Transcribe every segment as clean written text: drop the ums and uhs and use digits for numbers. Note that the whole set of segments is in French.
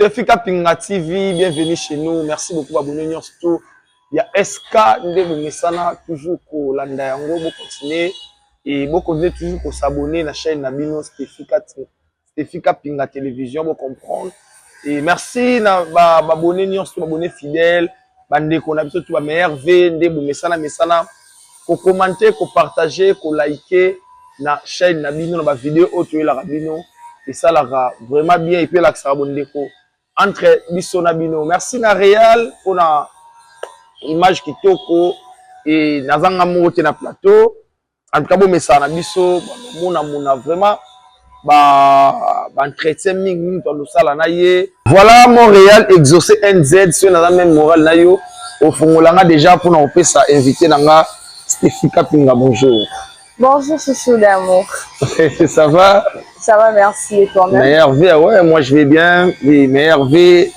Stefika Pinga TV, bienvenue chez nous. Merci beaucoup abonner surtout. Il y a SK Ndebomesana toujours ko landa yango bo continuer et bo continuer toujours ko s'abonner na chaîne Nabino Stefika Pinga télévision bo comprendre. Et merci na ba abonner surtout abonner fidèle, bande ko na biso tout ba meilleur V Ndebomesana mesana ko commenter, ko partager, ko liker na chaîne Nabino na ba vidéo auto la Rabino et ça la vraiment bien et puis là que ça abonner ko entre biso Nabino. Merci na Real pour na image kitoko et nazanga mote na plateau en tout cas bo mesana biso mona vraiment ba entretien mingi to sala na ye. Voilà Montréal exaucé NZ sur na même moral na yo au fongolanga déjà pour na opesa invité nanga Stefika Pinga. Bonjour. Bonjour chouchou d'amour. Ça va? Ça va, merci. Et toi-même? Meilleur V, ouais, moi je vais bien. Oui, meilleur V.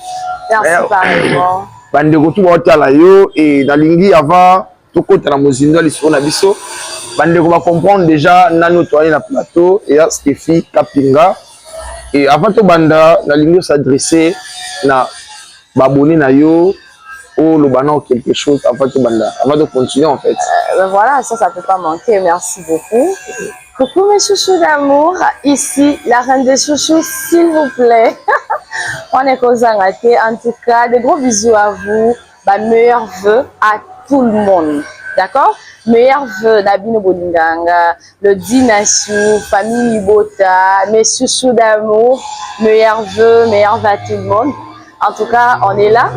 Merci pareillement. Bande ko ba yo et dans lingi avant tout côté na mozindo li sur na biso. Bande ko va comprendre déjà nano to na plateau et Stefika Pinga. Et avant to banda na lingi s'adresser na baboni na yo ou le bana ou quelque chose avant de continuer en fait. Ben voilà, ça peut pas manquer. Merci beaucoup. Coucou mes chouchous d'amour. Ici, la reine des chouchous, s'il vous plaît. On est Kozangate. En tout cas, des gros bisous à vous. Bah, meilleurs vœux à tout le monde. D'accord? Meilleurs vœux d'Abino Bolinganga, le Dinachou, famille Ibota, mes chouchous d'amour. Meilleurs vœux à tout le monde. En tout cas, on est là.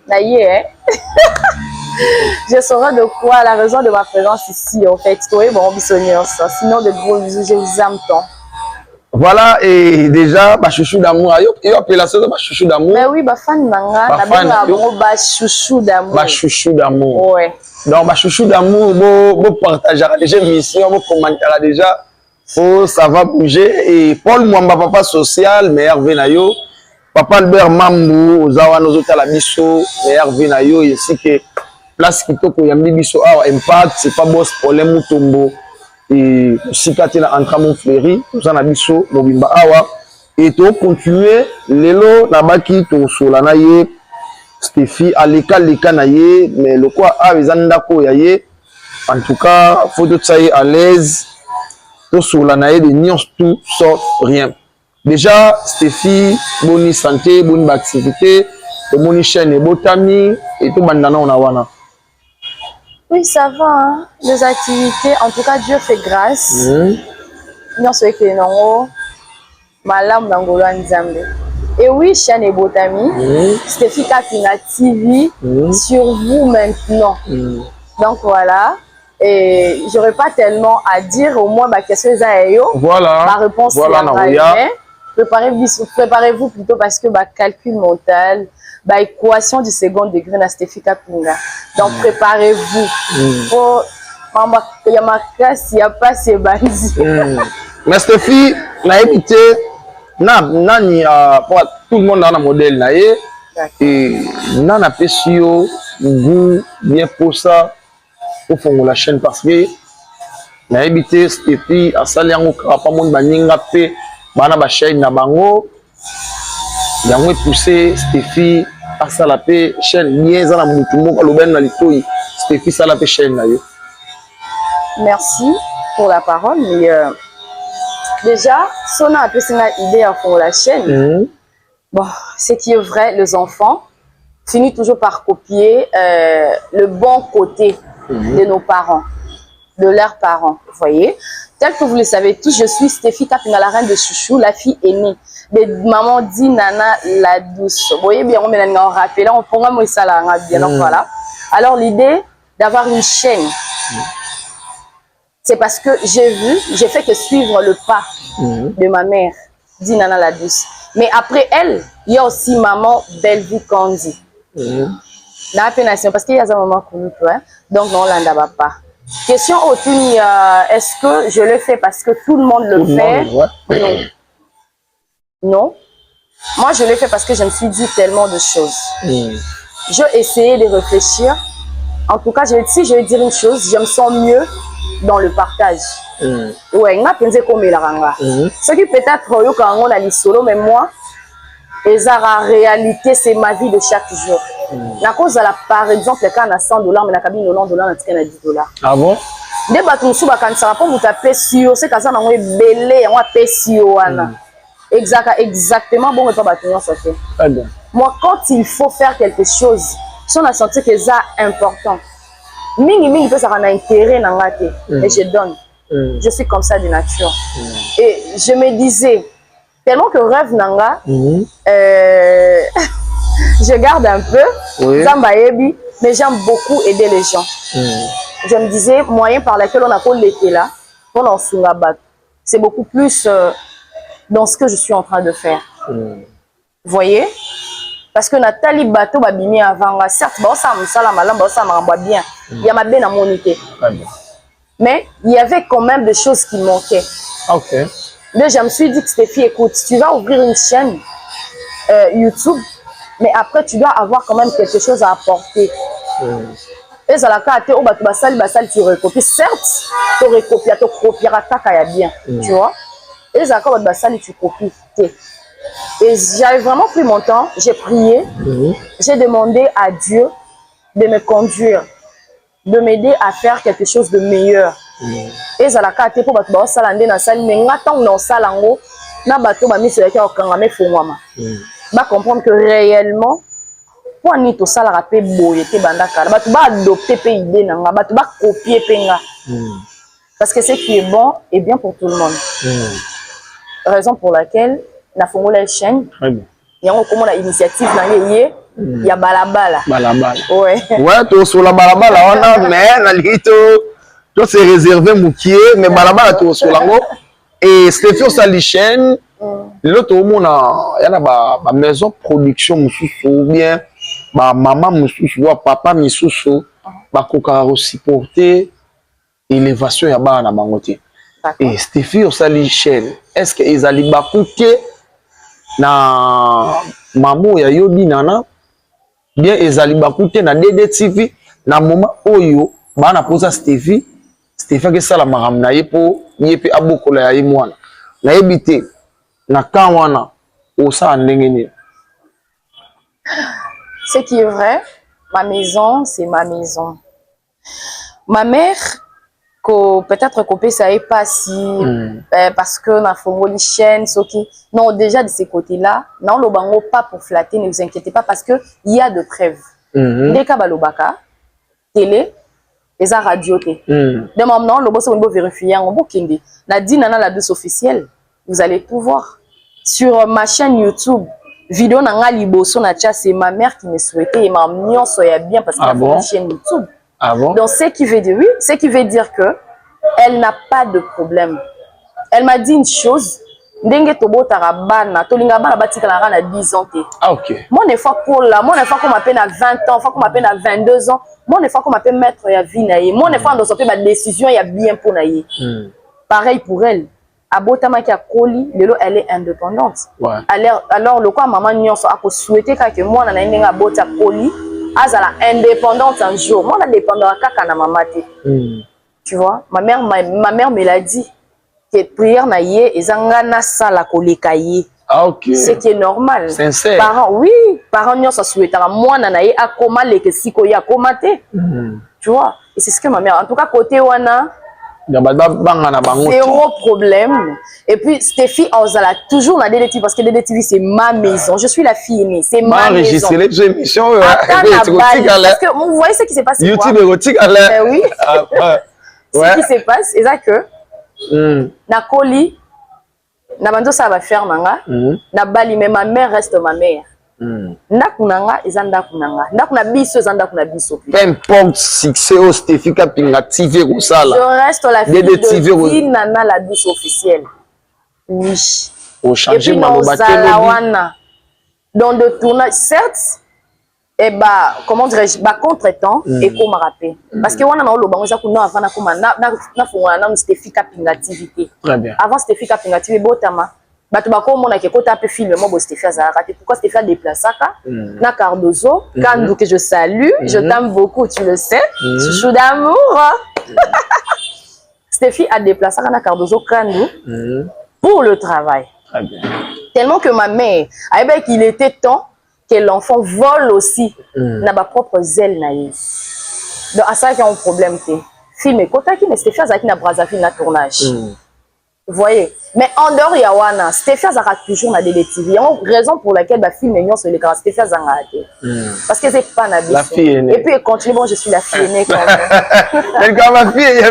D'ailleurs, je saurai de quoi la raison de ma présence ici en fait. Bon, sinon de gros bisous, je vous aime tant. Voilà, et déjà, bah chouchou d'amour, et appellation de bah chouchou d'amour. Ben oui, bah fan manga, bah chouchou d'amour. Bah chouchou d'amour. Ouais. Donc bah chouchou d'amour, bon partagera déjà mission, bon commentera déjà. Oh, ça va bouger et Paul Mwamba papa social, meilleur Venayo. Papa Albert Mamou, Ozawa Nozota la biso, meilleur Venayo, ici que place qui toko yambi biso awa impact, c'est pas boss problème mutombo. Et si Katina entra mon fléri, nous en abisso, Mobimba awa. Et to continuer, lelo nabaki to solana ye, Stéphie, aleka na ye, mais le quoi a bezanda ko yaye. En tout cas, faut tout ça à l'aise. To solana ye de nions tout sort rien. Déjà, Stéphie, bonne santé, bonne activité, bonne chaîne et botami, et tout bandana on a wana. Oui, ça va, hein? Les activités, en tout cas, Dieu fait grâce. Nous sommes que non, malam d'Angolo Nzambe. Et oui, chaîne et botami, Stefika Pinga TV sur vous maintenant. Donc voilà. Et j'aurais pas tellement à dire, au moins ma question est voilà. Ma réponse est préparez-vous plutôt parce que ma calcul mental, ma équation du second degré na Stefika Pinga. Donc préparez-vous. Il y a ma classe, il n'y a pas ces bandits. Mais Stéphie, na évité, nani pour tout le monde dans le modèle na et nana pesio goût bien pour ça. Au fond la chaîne parce que na évité Stéphie a salé en pas monde baninga pe bana ba chaîne na bango yango poussé Stéphie a salapé chaîne nieza na mutu moko lo ben na litoi Stéphie salapé chaîne na yo. Merci pour la parole mais déjà son a peu une idée à fond la chaîne. Bon, ce qui est vrai, les enfants finissent toujours par copier le bon côté de nos parents, de leurs parents, vous voyez. Tel que vous le savez tous, je suis Stefika Pinga, la reine de chouchou, la fille aînée de maman dit Nana la douce. Vous voyez bien, on met un rappel, on prend moi ça là, bien donc voilà. Alors l'idée d'avoir une chaîne, c'est parce que j'ai fait que suivre le pas de ma mère, dit Nana la douce. Mais après elle, il y a aussi maman Bellevue Candy. Parce qu'il y a un moment connu, donc non, là, ne pas. Question automne, est-ce que je le fais parce que tout le monde le fait? Non. Non. Moi, je le fais parce que je me suis dit tellement de choses. J'ai essayé de réfléchir. En tout cas, si je vais dire une chose, je me sens mieux dans le partage. Ouais, on a pensé comme il a. Ce qui peut-être quand on a dit solo, mais moi, Et ça, la réalité, c'est ma vie de chaque jour. La cause, par exemple, quand on a $100, mais la cabine de $90, on a $10. Ah bon? Des bateaux sous quand ça pour vous taper sur, c'est quand ça on est belé, on a payé sur. Exactement, bon, mais pas bateau, ça fait. Moi, quand il faut faire quelque chose, si on a senti que ça important, mingi peut ça a intérêt dans la tête et je donne. Je suis comme ça de nature. Et je me disais, tellement que rêve nanga, je garde un peu, mais j'aime beaucoup aider les gens. Je me disais, moyen par lequel on a l'été là, on en sungabat. C'est beaucoup plus dans ce que je suis en train de faire. Vous voyez? Parce que Nathalie Bateau babimi avant, certes, ça m'a bien. Il y a ma bien à moniter. Mais il y avait quand même des choses qui manquaient. Ok. Là, je me suis dit que Stéphie, écoute, tu vas ouvrir une chaîne YouTube, mais après, tu dois avoir quand même quelque chose à apporter. Et ça la carte, oh, tu recopies. Certes, tu recopies, tu copieras bien, tu vois. Et ça tu copies. Et j'avais vraiment pris mon temps, j'ai prié, j'ai demandé à Dieu de me conduire, de m'aider à faire quelque chose de meilleur. Et ça la carte pour battre ça l'année dans salle, mais n'attends dans salle en haut, na bateau ba mis sur le cœur quand on met fongwama. Ba comprendre que réellement, pour ni tout ça la rapé boye te bandaka, ba tu ba adopter pe idée nanga, ba tu ba copier penga. Parce que ce qui est bon est bien pour tout le monde. Raison pour laquelle na fongo la chaîne. Il y a comment la initiative il y a balabala. Balabala. Ouais. Ouais, tu sur la balabala on a mais na lito toi c'est réservé moukié mais balabala tu sur lango et Stéphie sur la chaîne l'autre au monde il y a ba maison production mususu ou bien ba maman mususu ou papa mususu ba koka supporter élévation ya ba na bangote. Et Stéphie sur la chaîne est-ce que ils allaient bakuke na maman ya yodi nana bien ezali bakute na DDTV na moment oyo bana posa Stéphie ke sala maram na ye po ye pe abokola ya ye mwana na yebite na kan wana o sa ndenge ni. Ce qui est vrai, ma maison c'est ma maison. Ma mère peut-être qu'on peut ça pas si parce que na fongoli chaîne soki non déjà de ces côtés-là non le bango pas pour flatter, ne vous inquiétez pas parce que il y a de preuves. Dès balobaka télé et ça radio té de maintenant le boss on peut vérifier on peut kinde na dit nana la douce officielle vous allez tout voir sur ma chaîne YouTube vidéo na nga liboso na tia c'est ma mère qui me souhaitait et ma mignon soya bien parce que la chaîne YouTube. Ah bon? Donc, ce qui veut dire, oui, ce qui veut dire que elle n'a pas de problème. Elle m'a dit une chose, ndenge tobo tarabana, tolinga bana batika la rana 10 ans. Ah ok. Mon fois pour là, mon fois qu'on m'appelle à 20 ans, fois qu'on m'appelle à 22 ans, mon fois qu'on m'appelle maître ya vie naïe, mon fois dans son ma décision il y a bien pour naïe. Pareil pour elle. Abotama qui a coli, lelo elle est indépendante. Ouais. Alors le quoi maman nyonso a souhaité que moi na ndenge abota coli. Azala indépendante un jour. Moi, on a dépendant à kaka na mamate. Tu vois, ma mère me l'a dit que prière na yé et zangana sala koleka yé. Ah ok. Ce qui est normal. Sincère. Parents, oui, parents n'y ont pas souhaité. Moi, na yé a koma le que si ko ya komate. Tu vois, et c'est ce que ma mère. En tout cas, côté wana. Zéro problème. Et puis Stéphie Ozala toujours la DDTV parce que DDTV c'est ma maison. Je suis la fille aînée, c'est ma maison. Les émissions. Parce que vous voyez ce qui s'est passé. YouTube érotique à l'air. Oui. Ce qui se passe, c'est ça que na Koli, na bando ça va faire nanga. Na Bali mais ma mère reste ma mère. Ndakunanga ezandakunanga ndakuna biso ezandakuna biso peu importe succès au Stéphie Kapinga TV kosala je reste la fille de Nana la douce officielle oui au changer maloba wana dans de tournage certes et bah comment dirais-je bah contre-temps et comme rappel parce que wana na loba ngoza kuna avant na kuma na fungwa na Stéphie Kapinga TV très bien avant Stéphie Kapinga TV botama bato bakomona ke kota pe film moi bo Stéphie azalaka te pourquoi Stéphie a déplacé na Cardozo Kandu que je salue je t'aime beaucoup tu le sais chouchou d'amour Stéphie a déplacé na Cardozo Kandu pour le travail très bien Tellement que ma mère, il était temps que l'enfant vole aussi na ba propre zèle na ye. Donc à ça qu'il y a un problème té. Film quand mais c'était fait avec na Brazzaville na tournage. Vous voyez, mais en dehors il y a wana, Stéphane Zara toujours na DDTV. Raison pour laquelle ba film mignon sur l'écran Stéphane Zara. Parce que c'est pas na la fille aînée. Et puis il continue bon je suis la fille aînée quand même. Mais quand ma fille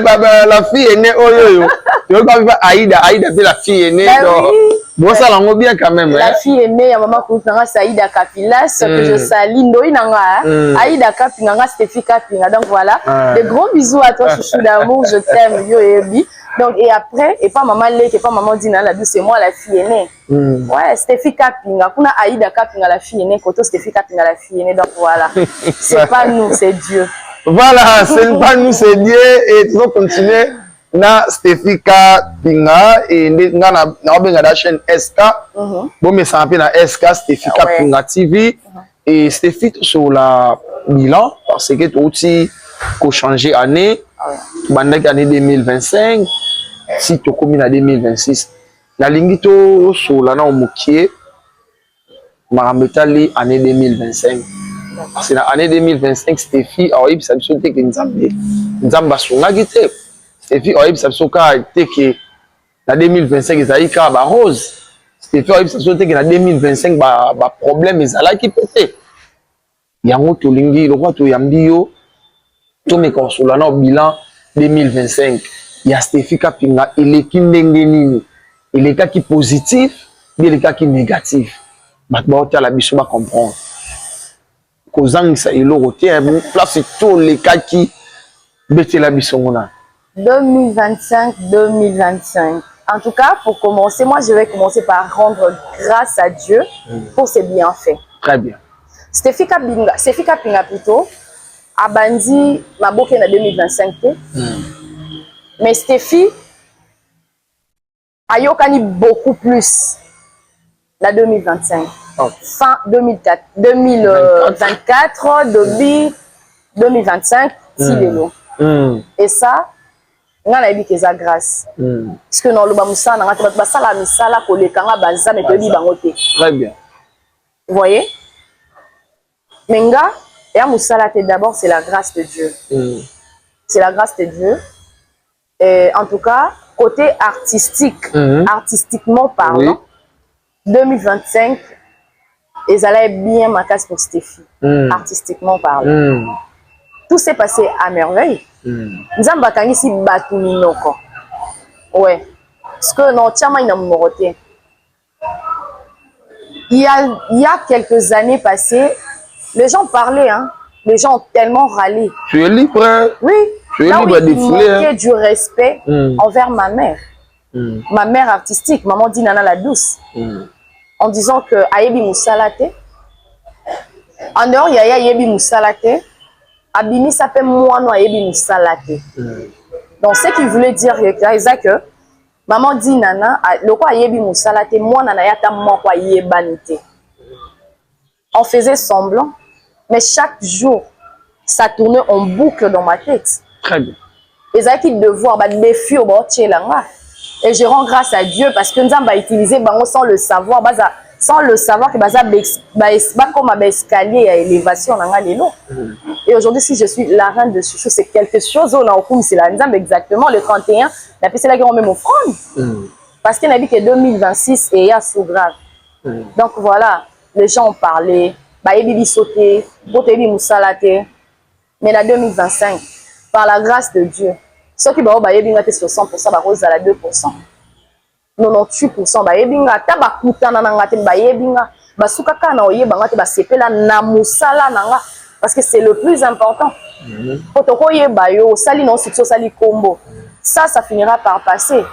la fille aînée oyo. Tu vois quand Aïda c'est la fille aînée donc bon ça l'en bien quand même. La fille aînée ya maman Koutanga Saïda Kapilas que je salue Ndoi nanga. Aïda Kapinga Stéphie Kapinga. Donc voilà, des gros bisous à toi chouchou d'amour, je t'aime yo ebi. Donc, et après, et pas maman Lé, et pas maman Dina, la douce, c'est moi la fille aînée. Ouais, Stéphie Kapinga. Kuna Aïda Kapinga, la fille aînée. Koto Stéphie Kapinga, la fille aînée. Donc voilà. C'est pas nous, c'est Dieu. Voilà, c'est pas nous, c'est Dieu. Et tu vas continuer. Na Stéphie Kapinga. Et on a la chaîne SK. Bon, mais ça s'appelle la SK, Stéphie Kapinga TV. Et Stéphie, sur la bilan, parce que tu as aussi changé année. Bandaki année 2025 si tu commis en 2026 la lingito sur la na mokie marambetali année 2025 c'est la année 2025 Stéphie a eu sa biso te ke nzamba songa gite Stéphie a eu sa biso ka te ke na 2025 ezali ka ba rose Stéphie a eu sa biso te ke na 2025 ba problème ezalaki pété yango to lingi lo kwa to yambio tout mes consolants au bilan 2025 il y a Stéphie Kapinga il est qui ndengeni il est qui positif il est qui négatif maintenant tu as la biso va comprendre kozang ça il rotier place tous les cas qui bête la biso ngona 2025 en tout cas pour commencer moi je vais commencer par rendre grâce à Dieu pour ses bienfaits. Très bien. Stéphie Kapinga plutôt Abandi Maboke en 2025. Mais Stéphie a yokani beaucoup plus la 2025. Fin 2024, 2025, si l'élo. Et ça, on a dit que c'est grâce. Parce que dans le Bamoussa, on a dit que c'est la misala pour les Kanga Banza, mais que les Bangote. Très bien. Vous voyez? Menga. Et à Moussala, d'abord, c'est la grâce de Dieu. C'est la grâce de Dieu. Et en tout cas, côté artistique, artistiquement parlant, 2025, ils allaient bien ma case pour Stéphie, artistiquement parlant. Tout s'est passé à merveille. Nous avons ici Batuminoko. Ouais. Parce que non, Tchama, il a moroté. Il y a quelques années passées, les gens parlaient, hein. Les gens ont tellement râlé. Tu es libre. Oui. Tu es libre de fouler. Il manquait du respect envers ma mère. Ma mère artistique, maman dit Nana la douce. En disant que Ayebi Moussalate, en dehors, il y a Ayebi Moussalate, Abimi s'appelle Moano Ayebi Moussalate. Donc, ce qu'il voulait dire, c'est que maman dit Nana, le quoi Ayebi Moussalate, moi Nana yata moi quoi Yebanite. On faisait semblant, mais chaque jour, ça tournait en boucle dans ma tête. Très bien. Et ça qui devoir bah défi au bord là. Et je rends grâce à Dieu parce que nous avons utilisé bango sans le savoir, sans le savoir que baza comme un escalier à élévation dans l'élo. Et aujourd'hui si je suis la reine de chouchou, c'est quelque chose on a au c'est la nous exactement le 31, la c'est là qu'on met mon front. Parce qu'il a dit que 2026 et il y a sous grave. Donc voilà. Les gens ont parlé, Bayebi sauté, Botebi Moussalate, mais la 2025, par la grâce de Dieu, ceux qui ont Bayebi sur 100%, Rose à la 2%. 98% Bayebi Tabakuta Nanangate Bayebi Basukaka na Oye Bangate Basepela na Moussala Nanga, parce que c'est le plus important. Potokoye Bayo, Sali non succès, Sali Combo. Ça finira par passer.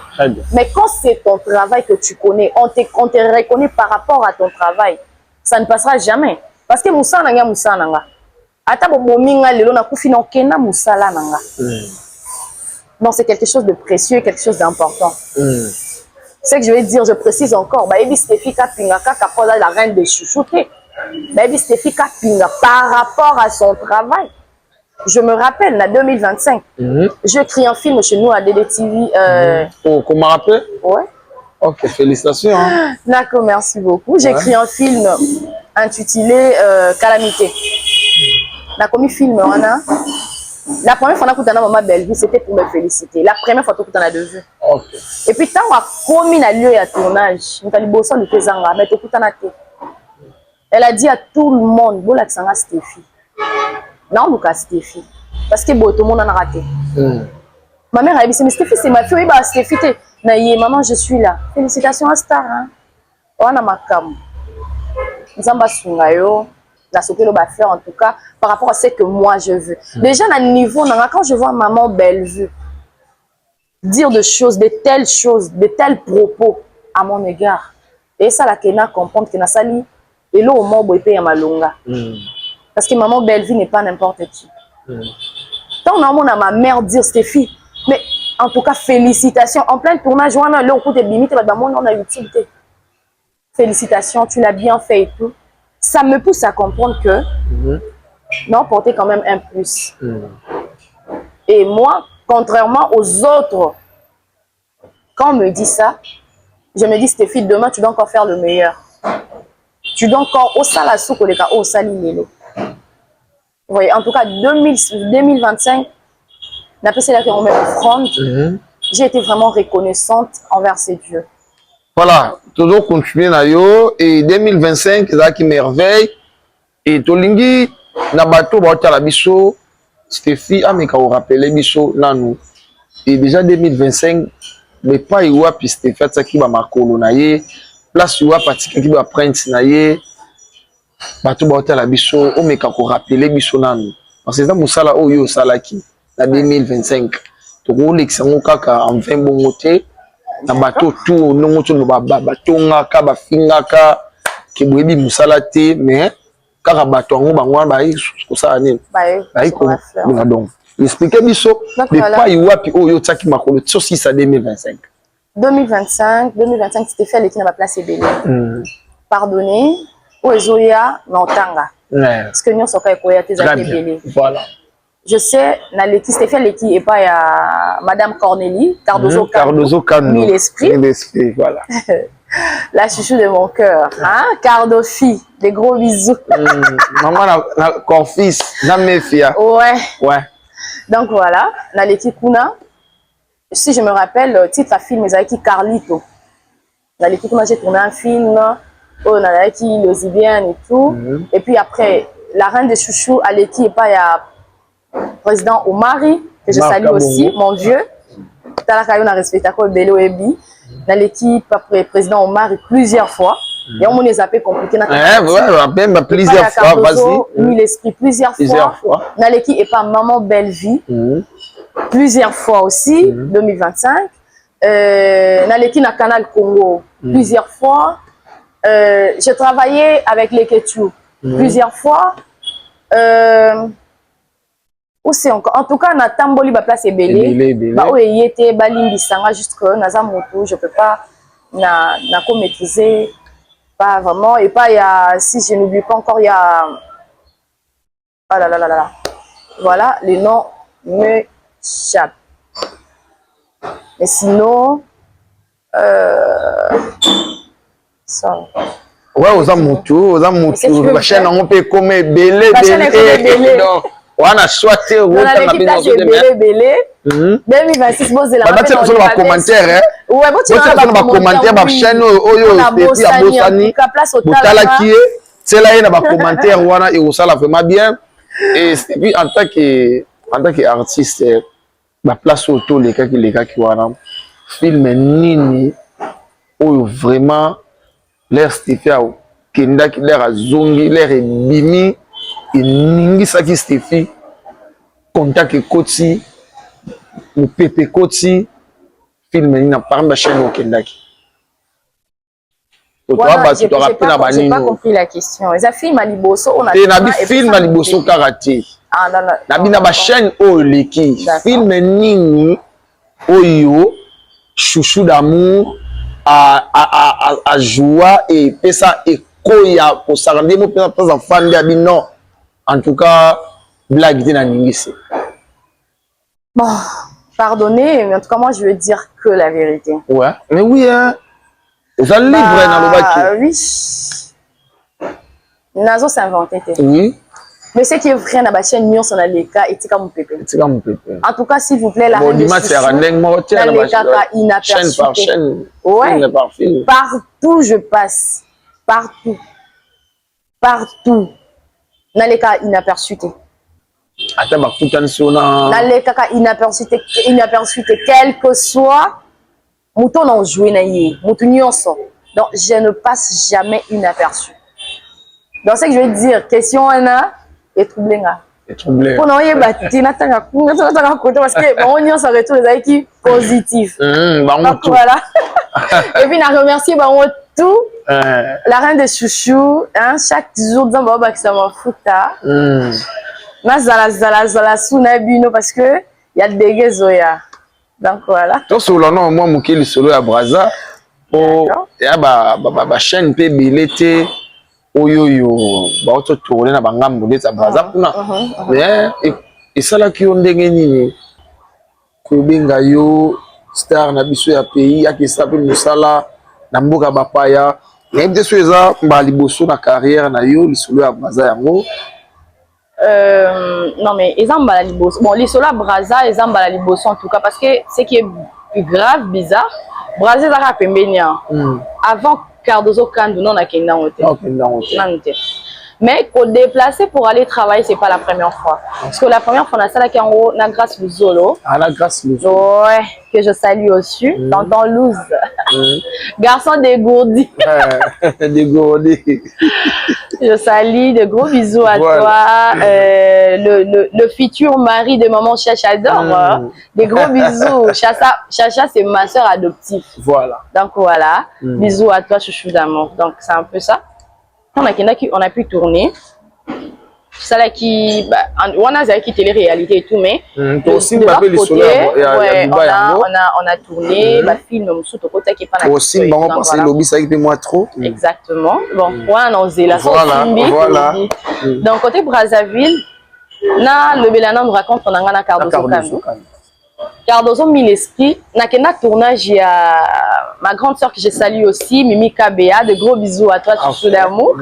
Mais quand c'est ton travail que tu connais, on te reconnaît par rapport à ton travail. Ça ne passera jamais. Parce que Moussa Nanga Moussa Nanga. Ata bominga lelo na kufina okena Moussala Nanga. Donc c'est quelque chose de précieux, quelque chose d'important. Ce que je vais dire, je précise encore, Bayebi Stéphie Kapinga Kakapola la reine des chouchoutés. Bayebi Stéphie Kapinga par rapport à son travail. Je me rappelle, en 2025, j'ai écrit un film chez nous à DDTV. Oh, comment rappelle? Ouais. Ok, félicitations. Hein. D'accord, merci beaucoup. J'ai écrit un film intitulé Calamité. La commis film, on a. La première fois que tu as maman Bellevue, c'était pour me féliciter. La première fois que tu en as de vue. Okay. Et puis, quand on a commis la lieu à tournage, elle a dit à tout le monde, bon, là, c'est Stéphie. Non, Lucas, Stéphie. Parce que bon, tout le monde en a raté. Ma mère a dit, mais Stéphie, c'est ma fille. Oui, bah, Stéphie, maman, je suis là. Félicitations à Star. Hein? On a ma cam. Nzamba Sungayo. La sauté le faire en tout cas par rapport à ce que moi je veux. Déjà à niveau quand je vois maman Bellevue dire de tels propos à mon égard et ça la kena comprendre que na sali et là au moins boype ya malonga parce que maman Bellevue n'est pas n'importe qui. Tant on a ma mère dire Stéphie mais en tout cas félicitations en plein tournage on a là au côté limite bah on a utilité. Félicitations, tu l'as bien fait et tout. Ça me pousse à comprendre que non, porter quand même un plus. Et moi, contrairement aux autres, quand on me dit ça, je me dis, Stéphie, demain, tu dois encore faire le meilleur. Tu dois encore au salassou, au salimelo. Vous voyez, en tout cas, 2025, on appelle ça qu'on met offrande. J'ai été vraiment reconnaissante envers ces dieux. Voilà, toujours continuer na yo et 2025 ça qui merveille et tolingi na bato ba otala biso Stéphie ameka o rappeler biso nanu et déjà 2025 mais pas iwa puis Stéphie ataki ba makolo na ye place iwa patika ki ba prince na ye bato ba otala biso o meka ko rappeler biso nanu parce que ça musala oyo salaki na 2025 to ko leksango kaka en 20 bongo te na bato tout nongo to batonga ka bafingaka ke boyebi musala te mais kaka bato ngo bango ba ko sala nini ba ko na donc expliquer biso de pas iwapi oyo tsaki makolo so si ça 2025 2025 c'était fait l'équipe na place ebele pardonner ozoya na otanga parce que nyonso ka ekoya te za ebele voilà. Je sais, Stéphane Leki et pas à Madame Cornélie, Cardozo Cano, Mille Esprits, voilà. La chouchou de mon cœur, hein? Cardofi, des gros bisous. Maman, la confis, la méfia. Ouais. Donc voilà, la Leki Kuna, si je me rappelle, le titre à film, c'est qui Carlito. La Leki Kuna, j'ai tourné un film, on a qui Losibienne et tout. Et puis après, la reine des chouchous, à Leki et pas à président Omari, que je salue aussi, mon vieux. Talakayo na respecté quoi Bello Ebi. Dans l'équipe après président Omari plusieurs fois. Et on les appelle compliqué. Même plusieurs fois, vas-y. Mille Esprits plusieurs fois. Dans l'équipe et pas Maman Bellevue. Plusieurs fois aussi, 2025. Dans l'équipe na Canal Congo plusieurs fois. J'ai travaillé avec les Ketu plusieurs fois. Aussi encore en tout cas na tamboli ba place ebele ba oyete ba limbisanga jusque naza moto je peux pas na ko maîtriser pas vraiment et pas il y a si je n'oublie pas encore il y a ah là là là là voilà les noms me chappent mais sinon ça ouais aux amoutous la chaîne on peut comme belé donc on a choisi on a l'équipe là c'est belé 2026 bon c'est la on va commentaire ouais bon tu vas pas commentaire ma chaîne oyo et à Bosani botala qui est c'est là il y a des commentaires wana et ça la vraiment bien et puis en tant que artiste la place auto les gars qui wana film nini oyo vraiment l'air Stéphie kenda ki l'air azongi l'air bimi iningi saki Stéphie contact koti le pepe koti film ni na parmi chaîne au kendaki j'ai pas compris la question les films à liboso on a film à liboso karaté na bina ba chaîne o leki film nini oyo chouchou d'amour à joie et pesa ekoya pour s'arranger mo pesa pas enfant de non en tout cas blague dina ningisi bon pardonnez mais en tout cas moi je veux dire que la vérité ouais mais oui hein Vous allez libre dans le bac. Oui. Nazo s'inventer. Oui. Mais ce qui est vrai dans la chaîne Nyon, c'est les cas et mon pépé. En tout cas, s'il vous plaît, la reine des chaîne par chaîne. Ouais. Partout je passe. Partout. Partout. Dans les cas inaperçus. Dans les cas inaperçus, quel que soit, mouton en joué naïe, mouton nyonso. Donc, je ne passe jamais inaperçu. Donc, ce que je veux dire, question Anna, et troublé. Et troublé. Pour nous, parce que mon union ça retourne les qui positif. Donc, voilà. Et puis, on remercie tout. La reine de chouchou, hein, chaque jour, dans le bac, ça m'en fout. Zala Sunabino parce que il y a des zoya. Donc voilà. Donc sur le nom moi mukeli solo ya Braza o ya ba chaîne pe bilete oyoyo ba auto tourner na bangambo leta Braza kuna. Mais et ça là qui on ndenge nini ko benga yo star na biso ya pays ya ki sape musala na mboka bapaya. Et bien sûr ça ba liboso na carrière na yo lisolo ya Braza yango. Non mais ils ont la liboso. Bon, les sola Braza, ils ont la liboso en tout cas parce que ce qui est plus grave, bizarre, Braza ça rappelle bien. Avant Cardozo Kandou non a Kenya hôtel. Mais pour déplacer pour aller travailler, c'est pas la première fois. Parce que la première fois on a ça là qui en haut, na grâce Luzolo. Ah la grâce Luzolo. Ouais, que je salue aussi. Tonton Luz. Garçon dégourdi. Dégourdi. Je salue, de gros bisous à toi. Le futur mari de maman Chacha adore. Des gros bisous. Chacha, c'est ma soeur adoptive. Voilà. Donc voilà. Bisous à toi, chouchou d'amour. Donc c'est un peu ça. On a pu tourner. Ça là qui, on a qui télé-réalité et tout, mais de l'autre côté, on a tourné, film côté qui est pas aussi, bon, parce que lobby ça qui moi trop. Exactement. Bon, on a la voilà. Donc côté Brazzaville, na le Belana nous raconte on a Cardozo Kandou. Cardozo Milesprit, na kena tournage il y a ma grande sœur que je salue aussi, Mimi Kabea, de gros bisous à toi, chouchou d'amour.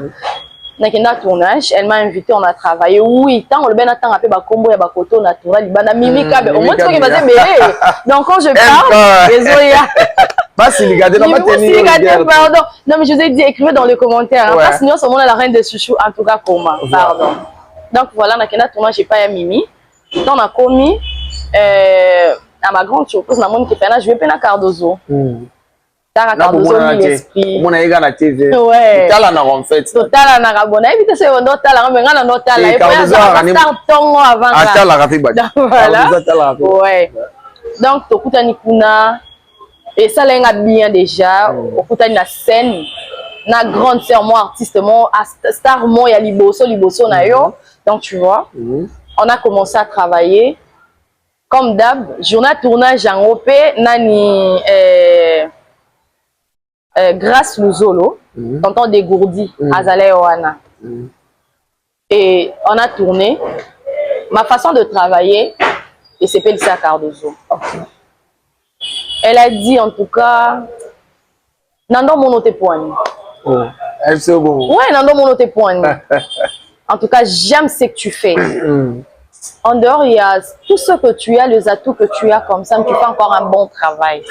Na kena tournage, elle m'a invité, on a travaillé. Oui, tant on le ben attend un peu ba combo ya ba koto na tournage, ba na Mimi Kabea. Au moins tu vois qu'il va se mêler. Donc quand je parle, désolé. Pas si regarder la maternité. Pardon. Non mais je vous ai dit écrivez dans les commentaires. Pas sinon c'est moi la reine de chouchou en tout cas comment. Pardon. Donc voilà, na kena tournage, j'ai pas Mimi. Donc on a commis à ma grande surprise, je vais pas na Cardozo. Cardozo Milesprit. On a égal à TV. Ouais. Total en fait. Total en arabona. Évitez ce on doit la mais on doit la. Et tongo avant. Voilà. Ouais. Donc tokutani kuna et ça lenga bien déjà. Okutani na scène. Na grande sœur moi artiste moi star moi ya liboso na yo. Donc tu vois. On a commencé à travailler. Comme d'hab, journée tournage en OP, nani grâce Luzolo, tonton dégourdi, Azalé Oana. Et on a tourné. Ma façon de travailler, et c'est Pelissa Cardozo. Elle a dit en tout cas, Nando monote poigne. C'est bon. Ouais, Nando monote poigne. En tout cas, j'aime ce que tu fais. En dehors, il y a tout ce que tu as, les atouts que tu as comme ça, mais tu fais encore un bon travail.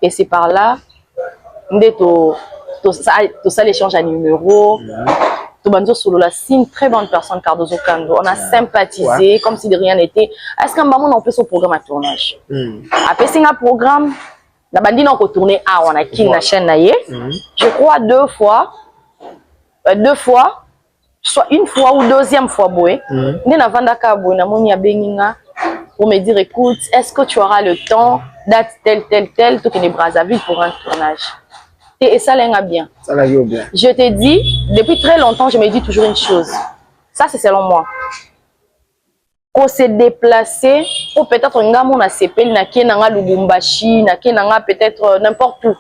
Et c'est par là, tout ça l'échange à numéro. C'est une très bonne personne, Cardozo Kandou. On a sympathisé comme si de rien n'était. Est-ce qu'un moment on peut son programme à tournage? Après, c'est un programme, la bandine on peut tourner à on a qui la chaîne naïe. Je crois deux fois. Soit une fois ou deuxième fois, boy. Pour me dire, écoute, est-ce que tu auras le temps, date tel, tout est Brazzaville pour un tournage. Et ça l'a bien. Ça l'a bien. Je t'ai dit, depuis très longtemps, je me dis toujours une chose. Ça, c'est selon moi. Pour se déplacer, ou peut-être on a CPL, na kenanga Lubumbashi, na kenanga peut-être n'importe où.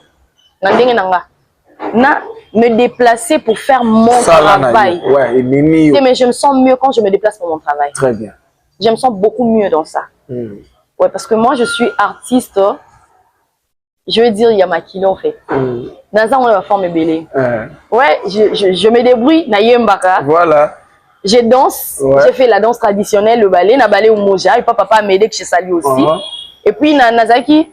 Na me déplacer pour faire mon travail. Ouais, mais je me sens mieux quand je me déplace pour mon travail. Très bien. Je me sens beaucoup mieux dans ça. Ouais, parce que moi, je suis artiste Je veux dire, il y a ma kilo en fait. Dans un, on va forme belé. Ouais, je me débrouille, na yembaka. Voilà. Je danse, j'ai fait la danse traditionnelle, le ballet, na ballet au moja, et papa m'aider que je salue aussi. Et puis, na nazaki,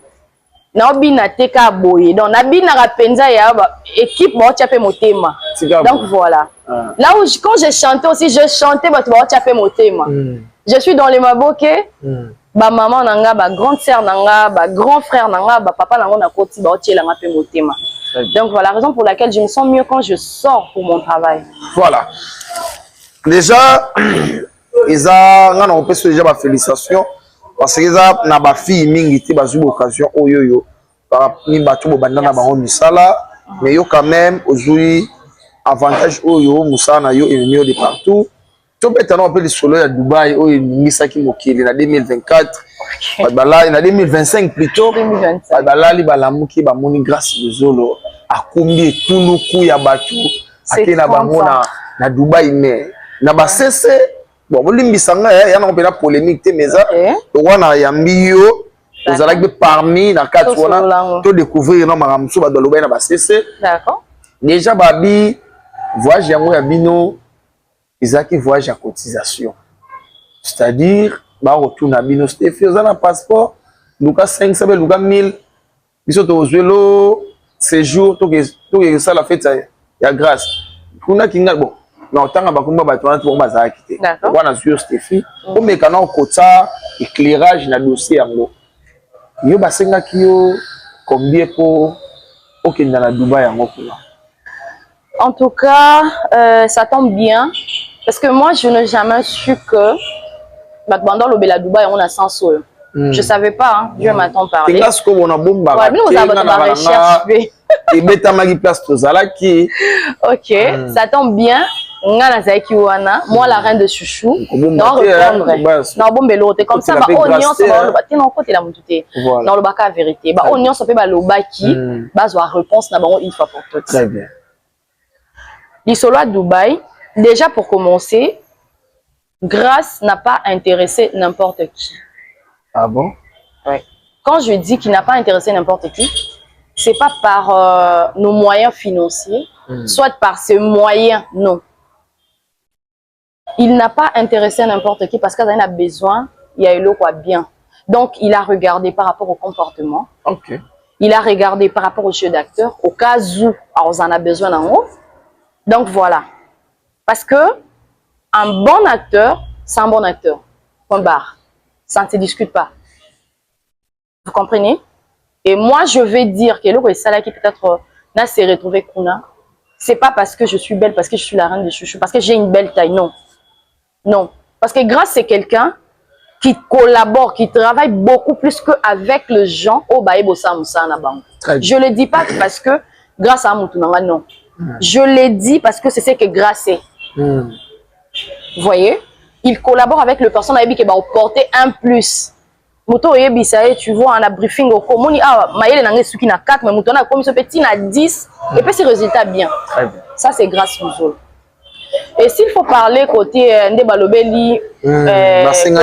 na obi na teka boye. Donc, na bi na rapenza ya équipe, moi, tu as fait mon thème. Donc, voilà. Là où, quand j'ai chanté aussi, je chantais, bah, tu as fait mon thème. Je suis dans les maboké. Ba maman nanga, ba grande sœur nanga, ba grand frère nanga, ba papa nanga na koti ba otie la ngape motema. Donc voilà la raison pour laquelle je me sens mieux quand je sors pour mon travail. Voilà. Déjà Isa ngana on peut déjà ba félicitations parce que ça na ba fille mingi ti ba zu occasion oyoyo par ni ba tu bo bandana ba misala mais yo quand même aujourd'hui avantage oyo musana yo et mieux de partout. Tu peux t'en appeler solo à Dubaï ou Misaki Mokili en 2024 bala en 2025 plutôt 2025 bala li bala muki ba moni grâce de zolo a combien tout le coup ya batu akena bango na Dubaï mais na ba cesse bon bolimbisanga ya na pena polémique te mais ça wana ya mbio vous allez parmi na quatre wana to découvrir na maramso ba doloba na ba cesse d'accord déjà babi voyage yango ya bino Isaki voyage à cotisation. C'est-à-dire, bah retourne à Bino Stéphie, on a un passeport, Lucas 500, Lucas 1000, ils sont au vélo, séjour, tout ça la fête, il y a grâce. On a qui n'a bon, non tant que bakumba batona tout on va s'arrêter. On a sur Stéphie, on met quand on quota éclairage na dossier yango. Yo basenga kio combien pour OK dans la Dubaï yango pour. En tout cas, ça tombe bien. Parce que moi, je n'ai jamais su que pendant le Bela Dubaï, on a 100 sols. Je ne savais pas, hein. Dieu m'attend parler. C'est ce qu'on a bomba. Ouais, nous avons la recherche. Et beta magi place tozalaki. Ok, ça tombe bien. Moi, la reine de chouchou. Non, reprendre. Non, bon, belote. Comme ça, oignon, ça va. Non, côté la moutouté. Dans le bac à vérité. Oignon, ça fait le baki. Base ou réponse, n'a une fois pour toutes. Très bien. L'Isolo à Dubaï. Déjà, pour commencer, Grâce n'a pas intéressé n'importe qui. Ah bon? Oui. Quand je dis qu'il n'a pas intéressé n'importe qui, c'est pas par nos moyens financiers, soit par ses moyens, non. Il n'a pas intéressé n'importe qui parce qu'il en a besoin, il y a eu l'eau quoi bien. Donc, il a regardé par rapport au comportement. Ok. Il a regardé par rapport au jeu d'acteur, au cas où on en a besoin en haut. Donc, voilà. Parce que un bon acteur, c'est un bon acteur. Point barre. Ça ne se discute pas. Vous comprenez? Et moi, je vais dire que le Sala qui peut-être n'a s'est retrouvé Kuna. C'est pas parce que je suis belle, parce que je suis la reine de chouchou, parce que j'ai une belle taille. Non. Non. Parce que Grâce, c'est quelqu'un qui collabore, qui travaille beaucoup plus qu'avec les gens au Baïbosa Moussa Nabango. Je ne le dis pas parce que Grâce à Moutounanga, non. Je le dis parce que c'est ce que Grâce est. Vous voyez? Il collabore avec le personnel qui va porter un plus. Moto et tu vois, on a briefing au commun, ah, maïle n'a qui n'a 4, mais Mouton a comme ce petit n'a 10, et puis ses résultats bien. Ça, c'est grâce au Zol. Et s'il faut parler côté Ndebalobeli, c'est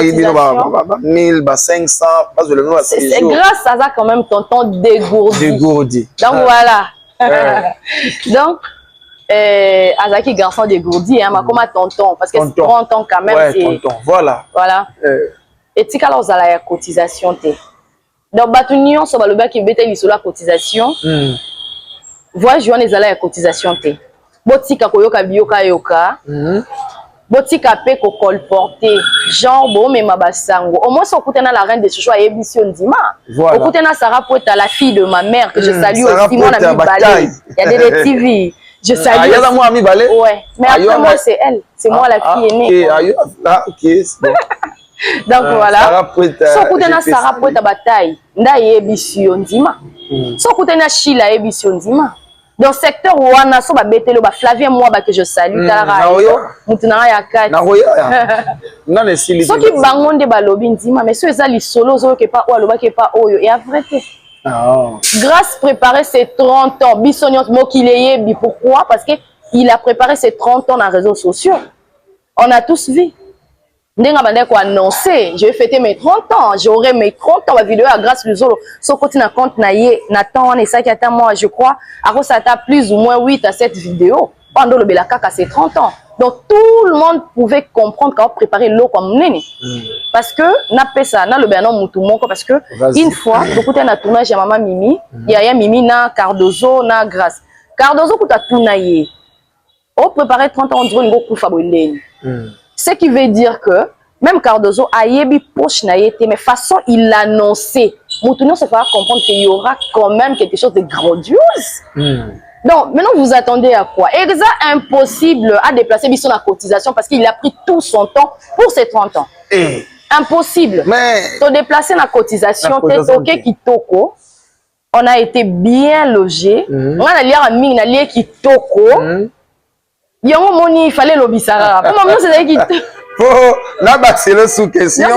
grâce à ça quand même tonton dégourdi. Donc voilà. Donc, Azaki garçon dégourdi, hein, comme tonton, parce que c'est 30 ans quand même. Ouais, tonton, voilà. Voilà. Et si vous avez la cotisation, donc Batunion, sur le bac qui est sur la cotisation, voyez, je vais la cotisation. Botika koyoka bioka yoka, botika pe ko colporter, genre bon mais mabasango. Au moins, si on écoute la reine de Chouchou à Émission Dima, on écoute Sarah Poeta, la fille de ma mère que je salue aussi, mon ami Balé. Il y a des TV. Je salue. Il y a mon ami Balé. Ouais. Mais après moi, c'est elle. C'est moi la fille aînée. Ok, c'est bon. Donc voilà. Si on écoute Sarah Poeta bataille, nda Émission Dima. Si on écoute Sheila Émission Dima. Dans le secteur où on a so betelo ba Flavien moi que je salue Tarayo mutunanga ya kati na roya na ne sili so ki bangonde ba lobi ndima mais so ezali solo zo ke pa o aloba ke pa oyo et après Grâce préparer ses 30 ans bisonyo mokileye bi pourquoi parce que il a préparé ses 30 ans dans les réseaux sociaux on a tous vu Ndenga bande ko annoncer, je vais fêter mes 30 ans, j'aurai mes 30 ans, ma vidéo à grâce le zolo. So côté na compte na ye, Nathan on est ça qui attend moi, je crois, à ça t'a plus ou moins 8 à 7 vidéos pendant le belaka à ses 30 ans. Donc tout le monde pouvait comprendre quand on préparait l'eau comme nene. Parce que n'a pas ça, n'a le bénon moutoumoko parce que une fois, beaucoup de na tournage à maman Mimi, il y a Mimi na Cardozo na grâce. Cardozo kuta tournaye. On préparait 30 ans on dirait une beaucoup fabolé. Ce qui veut dire que même Cardozo a yebi poche na yete, mais façon il l'annonçait. Moutounion se fera comprendre qu'il y aura quand même quelque chose de grandiose. Donc, maintenant, vous attendez à quoi? Et c'est impossible à déplacer Bisson la cotisation parce qu'il a pris tout son temps pour ses 30 ans. Impossible. Mais... te déplacer la cotisation, Kitoko, on a été bien logé. On a lié à Ming, on a lié Kitoko. Il fallait l'obisara. Comment c'est Kitoko? Là, c'est le sous-question.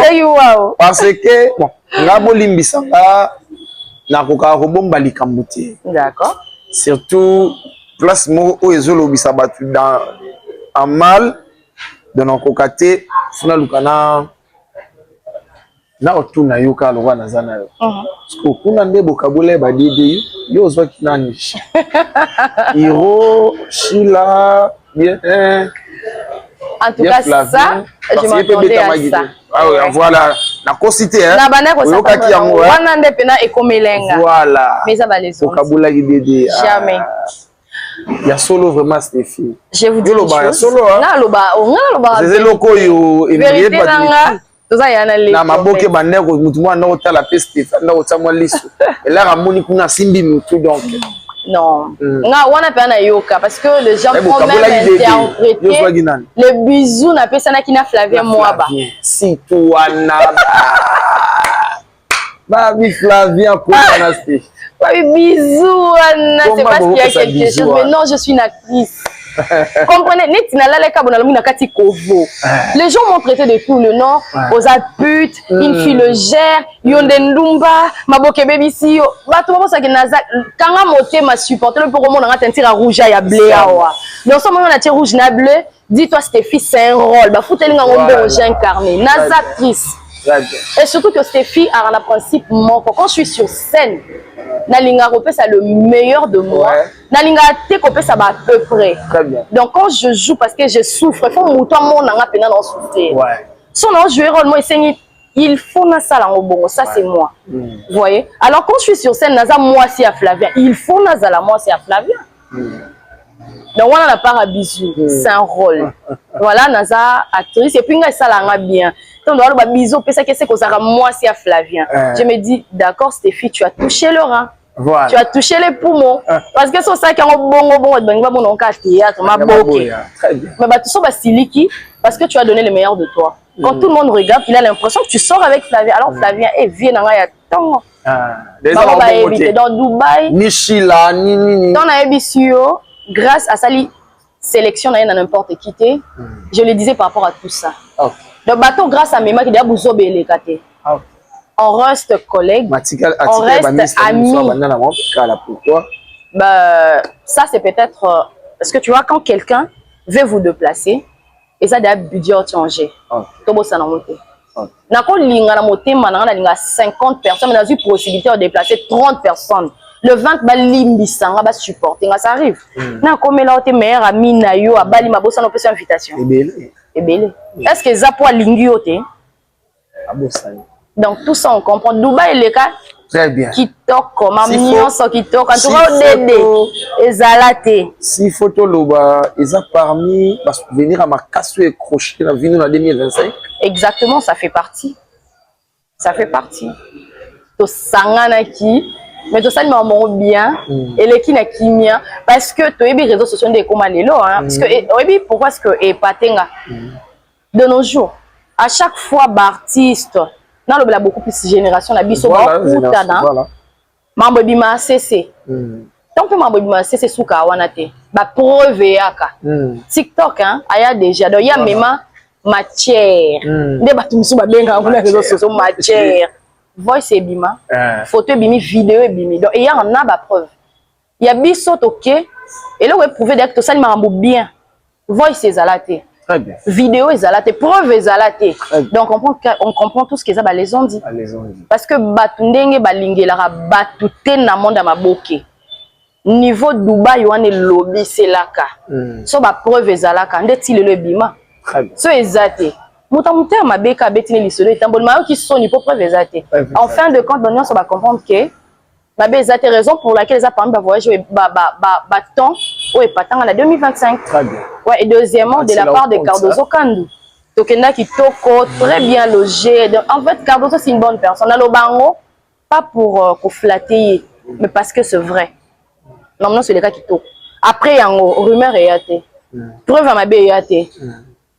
Parce que, bon, là, Bolimbisanga, n'a pas robomba likambuti. D'accord. Surtout, place où ils ont battu dans en mal, dans nos cocatés, funa lukana na otuna yuka lowa na zana yo. Parce que kuna nde bokabule ba dede yo zo kinani. Hiro, Sheila, bien. En tout cas, ça, je m'attendais à ça. Ah oui, voilà. La cosité, hein. Voilà. Mais ça va les autres. Jamais. Il y a solo vraiment Stéphie. Je vous dis une chose. Solo, hein. C'est loko yo. Vérité nanga. Tout ça y en a les. Na maboke bandeko mutumwa na otala peste na otsamwa liso. Et là ramoni kuna simbi mutu donc. Non. Nga wana pe na yoka parce que les gens ont même interprété le bisou na pe sana kina Flavien Moaba. Si toi na Babi Flavien quoi na Stéphie. Oui, bisous, Anna. C'est parce qu'il y a quelque chose. Mais non, je suis une actrice. Comprenez, les gens m'ont traité de tout le nom. Aux pute, une fille le gère, Yondendumba, Maboke baby si. Bah, tout le monde sait que Nazak, quand on a m'a supporté, le pour moi, on a un tir à rouge et à blé. Donc, ce moment, on a tiré rouge et bleu. Dis-toi, Stéphie, c'est un rôle. Bah, foutez-le dans le rouge incarné. Nazak, actrice. Et surtout que Stéphie a un principe mon quand je suis sur scène Nalinga Ropé c'est le meilleur de moi. Nalinga Tekopé ça va à peu près. Très bien. Donc quand je joue parce que je souffre, il faut mouton mon nanga pena dans souffrir. Son nom jouer rôle moi il faut na sala bon ça c'est moi. Vous voyez? Alors quand je suis sur scène naza moi si à Flavien, il faut na zala moi si à Flavien. Donc on a part à bisou, c'est un rôle. Voilà naza actrice et puis nga ça la bien. Donc on a bisou parce que c'est que ça moi si à Flavien. Je me dis d'accord Stéphie, tu as touché le rein. Voilà. Tu as touché les poumons. Parce que c'est ça qui est bon on théâtre ma boqué. Mais bah tout ça va siliki parce que tu as donné le meilleur de toi. Quand tout le monde regarde, il a l'impression que tu sors avec Flavien. Alors Flavien viens dans ya tant. Dans Dubaï. Ni Sheila ni. Dans na ebisio grâce à Sali sélection na n'importe qui té. Je le disais par rapport à tout ça. Le bateau grâce à Mema qui déjà bouzobe les katé. On reste collègues, on reste amis. Bah, ça c'est peut-être parce que tu vois quand quelqu'un veut vous déplacer et ça a des budgets changé. Tobo ça na monté. Na ko linga na moté mananga linga 50 personnes, mais on a eu possibilité de déplacer 30 personnes. Le 20 ba limbisanga ba supporter, ça arrive. Na ko mela oté meilleur ami na yo abali mabosa na option invitation. Ebele. Est-ce que ça pour lingi oté? Donc tout ça on comprend. Dubaï le cas. Très bien. Qui toque comme mignon so qui toque. En tout cas Dédé ezalate. Si photo loba eza parmi parce que venir à ma casse et crochet la vie en 2025. Exactement, ça fait partie. Ça fait partie. To sangana qui mais tout ça il m'a bien et les qui na kimia parce que to ebi réseaux sociaux de comme lelo hein parce que ebi pourquoi est-ce que et patenga de nos jours à chaque fois artiste na lobela beaucoup plus génération na biso ba kutana mambo bima cc donc mambo bima cc suka wana te ba preuve yaka TikTok hein aya déjà donc ya mema matière nde batu musu ba benga ngona réseaux sociaux matière voice ebima photo ebimi vidéo ebimi donc il y en a ba preuve il y a biso OK et là vous pouvez dire que ça il m'a bien voice ezalate Très bien. Vidéo ezalate, preuve ezalate. Donc on comprend tout ce qu'ils ont les ont dit. Parce que batundenge balingelaka batute na monde maboke. Niveau Dubaï wane lobby c'est laka. So ba preuve ezalaka ndeti le bima. Très bien. So ezate. Mutamuter mabeka betine lisolo etambol mayo qui sont ni pour preuve ezate. En fin de compte on va comprendre que Mabé ezate raison pour laquelle ça parmi ba voyager ba temps ou est pas tant en 2025. Très bien. Ouais, et deuxièmement de la part de Cardozo Kandou. Tokenda Kitoko, très bien logé. Donc, en fait, Cardozo c'est une bonne personne. Alors bango pas pour flatter, mais parce que c'est vrai. Normalement c'est le cas Kitoko. Après il y a une rumeur et yate. Preuve à Mabé yate.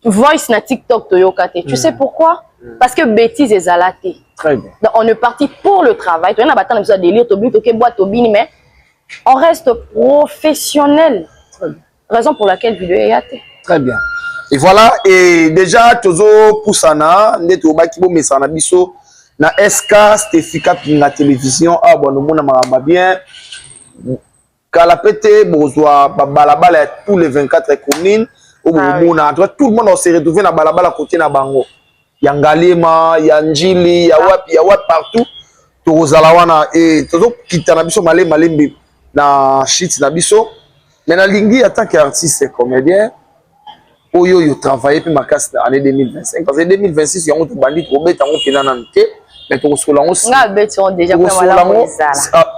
Voice na TikTok toyokate. Tu sais pourquoi? Parce que bêtise est zalate. Très bien. Donc, on est parti pour le travail. Tu as un délire, mais on reste professionnel. Raison pour laquelle vidéo est yate. Très bien. Et voilà, et déjà tozo poussana ndeto baki bo mesana biso na SK Stefika pinga télévision ah bon mona maramba bien kala pété bozwa balabala tous les 24 communes au mona tout le monde on se retrouver na balabala côté na bango ya Ngalema ya Njili ya wapi partout tozala wana et tozo kitana biso malembe na shit na biso mais na lingi en tant qu'artiste et comédien oyo yo travailler puis ma casse année 2025 parce que 2026 il y a un bandit trop bête en pena na nté mais to solango nga bête on déjà pas mal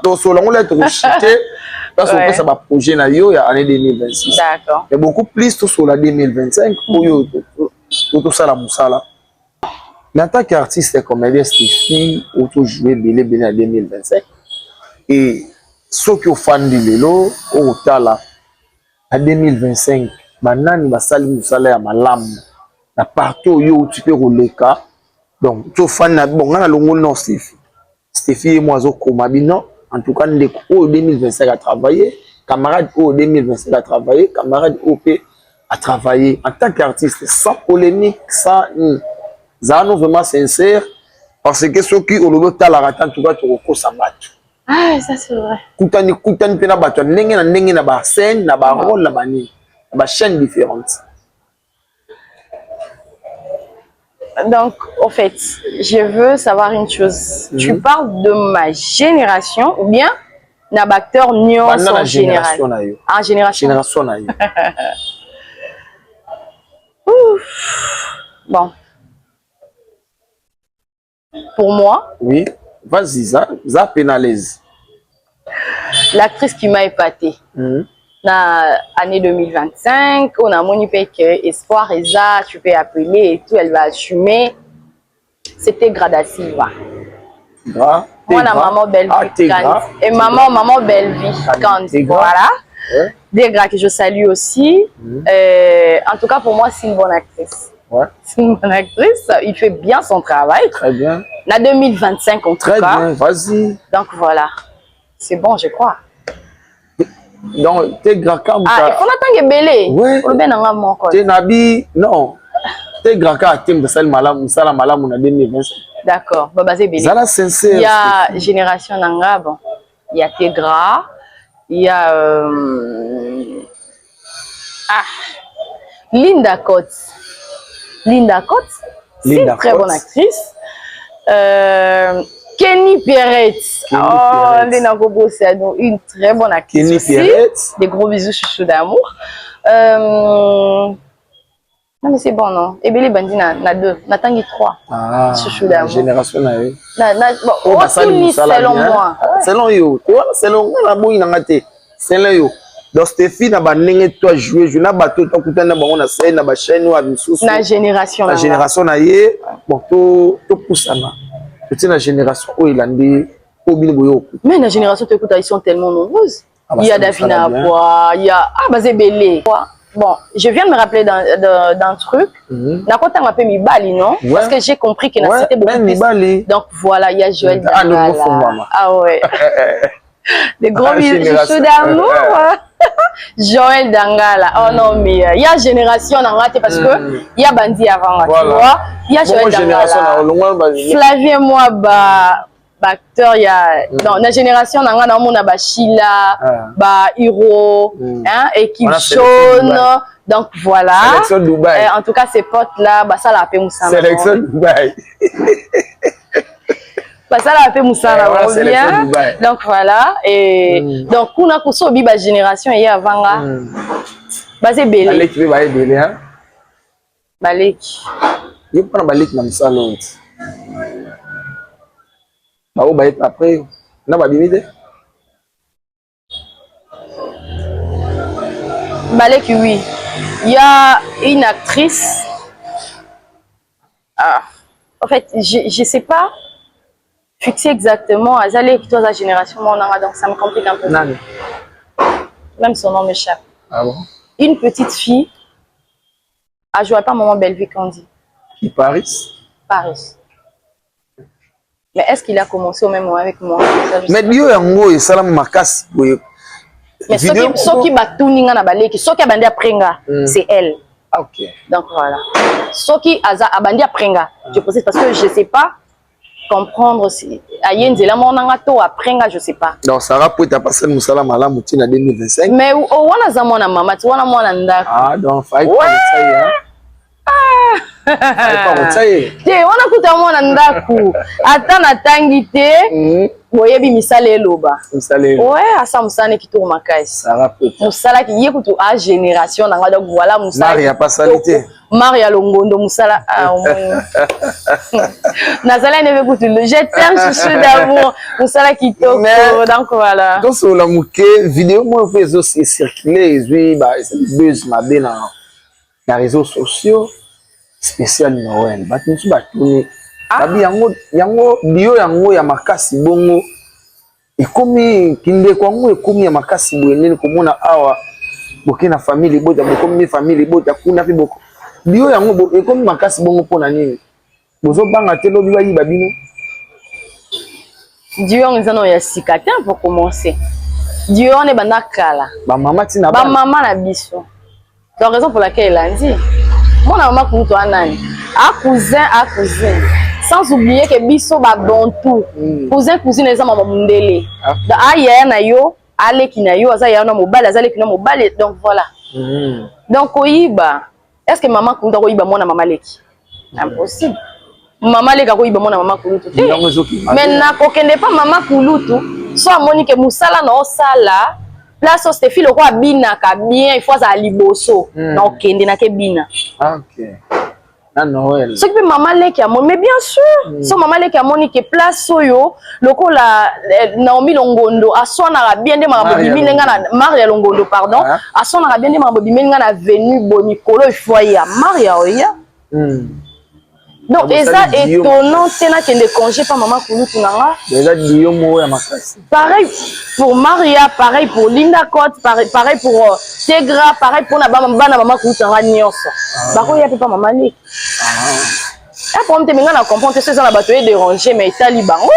to solango là to chité parce que ça va projet na yo ya année 2026 d'accord mais beaucoup plus to sola 2025 oyo to sala musala mais en tant qu'artiste et comédien Steffi auto jouer belé en 2025 et ceux qui ont fan de lelo au tala en 2025 banani basali musala ya malamu na partout yo tu peux roleka donc to fan na bon ngana longo non Steffi moi zo koma bino en tout cas ndeko au 2025 a travaillé camarade au 2025 a travaillé camarade OP a travaillé en tant qu'artiste sans polémique sans zano vraiment sincère parce que ceux qui au lobo tala en tout cas to ko samatu ah ça c'est vrai kutani pena bato ndenge na ba scène na ba rôle na bani ma chaîne différente. Donc, en fait, je veux savoir une chose. Tu parles de ma génération ou bien d'un acteur nuance en général? En génération. Bon. Pour moi. Oui. Vas-y, ça pénalise. L'actrice qui m'a épatée. Na année 2025, on a moni que espoir et ça, tu peux appeler et tout, elle va assumer. C'était Gradassiva. Moi, la maman Bellevie et maman Bellevie quand voilà. Des gars que je salue aussi. En tout cas, pour moi, c'est une bonne actrice. Ouais. C'est une bonne actrice. Il fait bien son travail. Très bien. La 2025 en tout cas. Très bien, vas-y. Donc voilà. C'est bon, je crois. Donc, t'es grand quand il faut l'attendre belé. Ouais. T'es nabi, non. T'es grand quand t'es malam na 2025. D'accord. Bah, c'est belé. Ça la sincère. Il y a Génération Nanga, bon. Il y a Tegra. Il y a Linda Coates. Linda Coates, c'est une très bonne actrice. Kenny Perret. Lena Gobo, c'est une très bonne actrice. Kenny Perret. Des gros bisous, chouchou d'amour. Non, mais c'est bon, non? Et Bélé Bandi, na deux. Na tangi trois. Ah, chouchou d'amour. Génération na eu. Bon, selon moi. Selon yo. Tu vois, selon moi, selon yo. Donc, Steffi n'a pas toi jouer. Je n'ai pas tout le temps na bango na scène, na ba chaîne ou avec sous. Na génération. La génération na ye. Bon, to poussana. C'est la génération où il a dit. Mais la génération, ils sont tellement nombreuses. Il y a Davina Aboua, il y a Bazébélé. Bon, je viens de me rappeler d'un truc. N'a pas tant appelé Mibali, non? Parce que j'ai compris que c'était beaucoup plus. Donc voilà, il y a Joël Dangala. Ah ouais. Des gros bisous d'amour. Joël Dangala. Oh non, mais il y a génération parce que il y a Bandi avant. Tu vois? Il y a Joël Dangala. Flavien moi, acteur, il y a dans la génération, on a Sheila, Hiro, équipe jaune. Donc voilà. Sélection Dubaï. En tout cas, ces potes-là, bah, ça l'a appelé Moussa. Sélection Dubaï. Bah, ça l'a appelé Moussa. Sélection Dubaï. Donc voilà. Et donc, on a construit la génération et avant là. Bah, c'est belé. Balek, tu vas belé, hein? Balek. Il prend balek dans le salon. Bah, on va être après. Non, bah, limite. Balek, oui. Il y a une actrice. Ah. En fait, je ne sais pas fixer exactement à la génération, donc ça me complique un peu. Non. Même son nom m'échappe. Ah bon? Une petite fille a joué pas Maman Bellevue Candy. Qui Paris? Paris. Mais est-ce qu'il a commencé au même moment avec moi? Mais Dio Yango et Salam Makas. Mais ceux qui battent na baleki, ceux qui abandé prenga, c'est elle. Ah, ok. Donc voilà. Ceux qui abandé prenga, je précise parce que je sais pas comprendre si ayenze la monanga to aprenga, je sais pas. Donc ça rapport ta passé Moussala Malam Moutina 2025. Mais wana za mwana mama, tu wana mwana ndako. Ah donc faille pas ça hein. Ah. Pas ça y. Te wana kuta mwana ndako. Ata na tangi te. Boyebi misala eloba. Misala. Ouais, asa musane ki tour makai. Ça rapport. Musala ki yekutu a génération nanga donc voilà musala. Maria pas salité. Maria Longondo musala ah Nazala ne veut kutu le je t'aime chouchou d'amour musala ki toko donc voilà. Donc sur la mouké vidéo moi fait aussi circuler oui bah c'est buzz ma bien dans les réseaux sociaux spécial Noël. Bah tu vas tourner. Babi yango dio yango ya makasi bongo ekomi kinde kwango ekomi ya makasi bonene komona awa bokena famille bota bokomi famille bota kuna fi boko dio yango ekomi makasi bongo pona nini bozo banga te lobi ba yiba bino dio ngizano ya sikata pour commencer dio ne banda kala ba mama tina ba mama na biso donc raison pour laquelle elle a dit mon maman kuto anani a cousin sans oublier que biso ba bontou cousin cousine eza mama mundele da aya na yo aleki na yo aza ya na mobali azaleki na mobali donc voilà donc oyiba est-ce que maman kundo oyiba mona mama leki impossible maman leka koyiba mona mama kulutu mais na kokende pas maman kulutu so amoni que musala na osala place au Stéphile ko abina ka bien il faut za liboso na okende na ke bina. OK. Na Noël. Ce que maman leki amoni mais bien sûr so maman leki amoni que place oyo lokola Naomi Longondo asona bien de maman biminga na Maria Longondo pardon asona bien de maman biminga na venu bonikolo il faut ya Maria oya. Donc eza étonnant tena kende congé pas maman kulutu nanga. Déjà dio mo ya makasi. Pareil pour Maria, pareil pour Linda Cote, pareil pour Tegra, pareil pour bana maman kulutu nanga nyonso. Bako ya papa maman leki. Pour me tenir à comprendre que c'est ça la bateau est dérangé mais itali bango.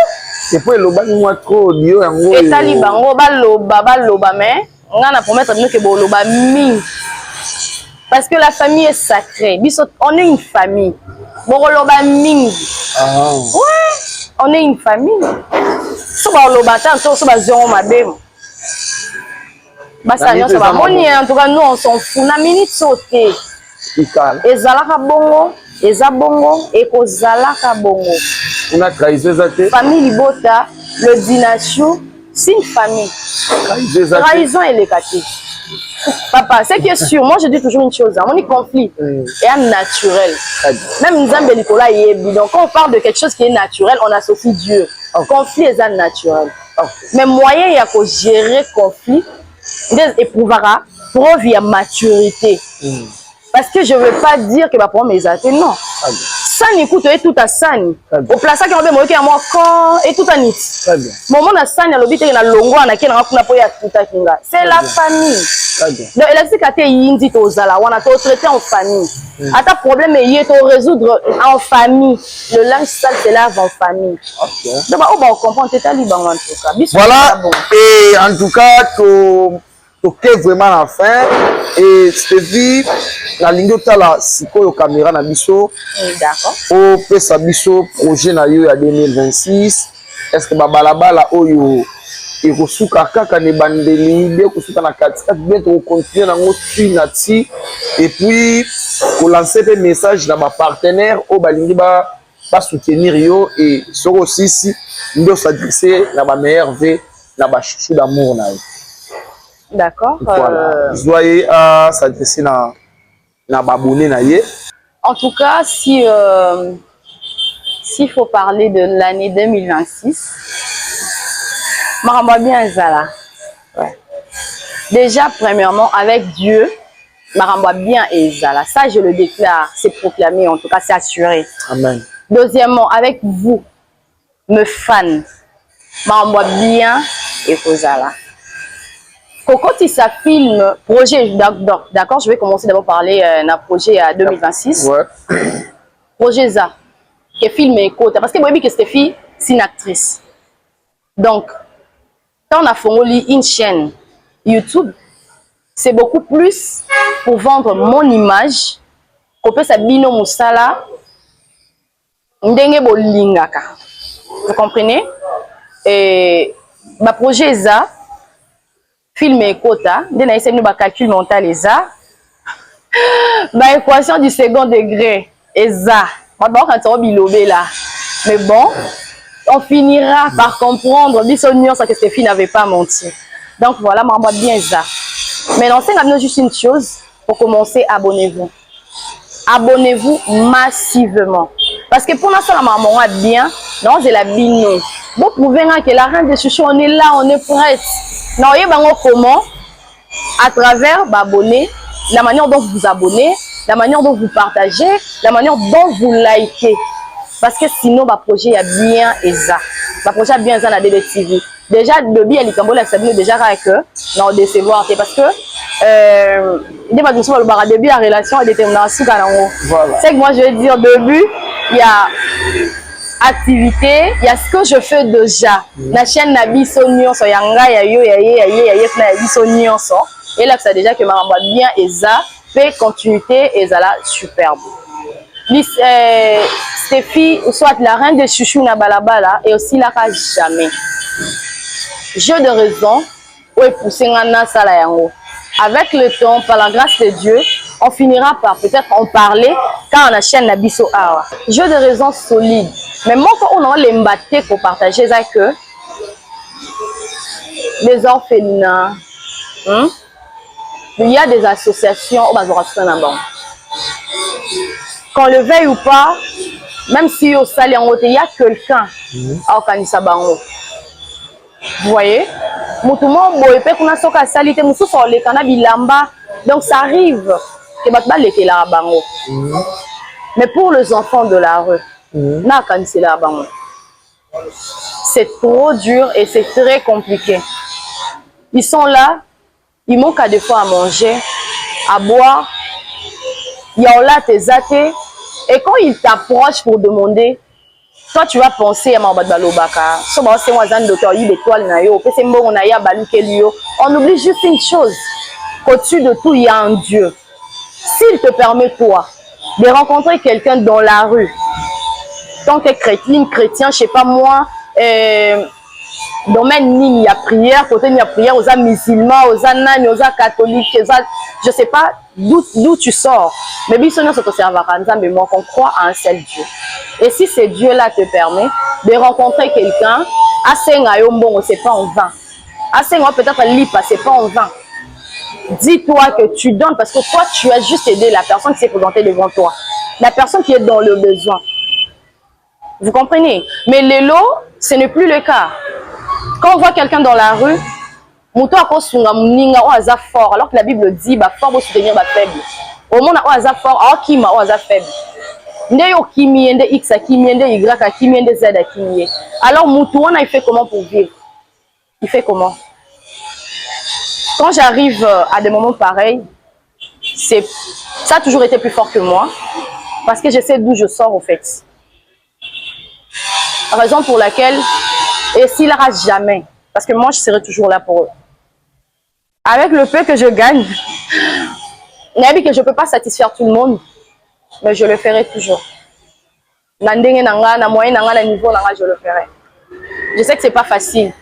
C'est pour le bas moi trop dio yango. Itali bango baloba mais on a promettre que boloba mi. Parce que la famille est sacrée. On est une famille. Boloba mi. Ouais, on est une famille. So baloba tant so bazon madem. Basa nyonso ba moni en tout cas nous on s'en fout na minute sauté. Ezalaka bongo. Eza bongo et kozalaka bongo. On a trahison zate. Famille Libota, le dynastie, c'est une famille. Trahison et les kati. Papa, c'est qui est sûr, moi je dis toujours une chose, mon conflit est naturel. Même Nzambe Nicolas yebi. Donc quand on parle de quelque chose qui est naturel, on associe Dieu. Conflit est naturel. Mais moyen il y a qu'à gérer conflit, éprouvera preuve y a maturité. Parce que je ne veux pas dire que ma parole mes athées, non. Sani écoute et tout à Sani. Au place qui on veut moi quand et tout à nit. Moment na Sani à l'obité na longo na qui na pour ya tout à kinga. C'est la famille. Donc elle a dit que yindi to zala, on a to traiter en famille. À ta problème y est to résoudre en famille. Le linge sale c'est lave en famille. Donc on comprend c'est taliban en tout cas. Voilà. Et en tout cas ok vraiment la fin et Stevie la ligne tala siko caméra na biso d'accord o pesa biso projet na yo ya 2026 est-ce que babalabala oyo et kosuka kaka ne bandeli bien kosuka na kati bien to continuer nango ti et puis ko lancer des messages na ba partenaires au balingi ba soutenir yo et soko aussi si ndo s'adresser na ba meilleur vœu na ba chouchou d'amour na yo. D'accord. Voilà. Joyeux à s'adresser na babonné na ye. En tout cas, s'il faut parler de l'année 2026, Maramba bien Zala. Ouais. Déjà, premièrement, avec Dieu, Maramba bien Zala. Ça, je le déclare, c'est proclamé, en tout cas, c'est assuré. Amen. Deuxièmement, avec vous, me fan, Maramba bien et Zala. Quand il ça film projet, d'accord, je vais commencer d'abord parler d'un projet à 2026. Ouais. Projet ça, qui film et côté. Parce que moi, je que cette fille, c'est une actrice. Donc, quand on a fait une chaîne YouTube, c'est beaucoup plus pour vendre mon image, qu'on peut s'abino moussala, ndenge bolingaka. Vous comprenez? Et ma projet ça, film et quota, dès que nous avons calcul mental et ça, ma équation du second degré et ça, on va là. Mais bon, on finira par comprendre que cette fille n'avait pas menti. Donc voilà, m'envoie bien ça. Maintenant, c'est juste une chose pour commencer, abonnez-vous. Abonnez-vous massivement. Parce que pour l'instant, maman a bien, non, c'est la bino. Vous pouvez que la reine des chouchous, on est là, on est prête. Non, il y a comment à travers abonner, la manière dont vous vous abonnez, la manière dont vous partagez, la manière dont vous likez. Parce que sinon, le projet est bien ça. Le projet est bien ça dans la DDTV. Déjà, le bien, il est déjà avec eux, non, décevoir. Parce que, le début, la relation est déterminante. Voilà. C'est que moi, je veux dire, début, il y a activité, il y a ce que je fais déjà. La chaîne Nabi Sonyon, so yanga ya yo ya Nabi Sonyon so. Et là, ça déjà que ma ramba bien et ça fait continuité et ça là superbe. Stéphie, soit la reine de chouchou na balabala et aussi la rage jamais. Jeu de raison, ouais pousser ngana sala yango. Avec le temps, par la grâce de Dieu, on finira par peut-être en parler quand on a chaîne Nabiso Awa. Jeu de raison solide. Mais moi, quand on a les mbatés pour partager ça que les orphelins, il y a des associations au Bazorassou. Qu'on le veuille ou pas, même si au salé en haut, il y a quelqu'un à Okanisa Bango. Vous voyez? Donc ça arrive que mais pour les enfants de la rue, c'est trop dur et c'est très compliqué. Ils sont là, ils manquent à des fois à manger, à boire, il y a là tes athées, et quand ils t'approchent pour demander, toi tu vas penser à Mabadbalobaka, on oublie juste une chose, qu'au-dessus de tout il y a un Dieu. S'il te permet toi de rencontrer quelqu'un dans la rue, tant que chrétien, je sais pas moi, domaine il y a prière, côté il y a prière aux musulmans, aux ananes, aux catholiques, je sais pas d'où tu sors. Mais bien sûr, mais moi qu'on croit à un seul Dieu. Et si ce Dieu-là te permet de rencontrer quelqu'un, c'est pas en vain. Peut-être lipa, c'est pas en vain. Dis-toi que tu donnes parce que toi, tu as juste aidé la personne qui s'est présentée devant toi. La personne qui est dans le besoin. Vous comprenez? Mais les lots, ce n'est plus le cas. Quand on voit quelqu'un dans la rue, alors que la Bible dit fort pour soutenir ma faible. Au monde on a fort, alors qui m'a faible. Alors Moutouana il fait comment pour vivre? Il fait comment? Quand j'arrive à des moments pareils, ça a toujours été plus fort que moi parce que je sais d'où je sors au fait. Raison pour laquelle, et s'il n'arrête jamais, parce que moi je serai toujours là pour eux. Avec le peu que je gagne, je ne peux pas satisfaire tout le monde, mais je le ferai toujours. Je le ferai. Je sais que ce n'est pas facile.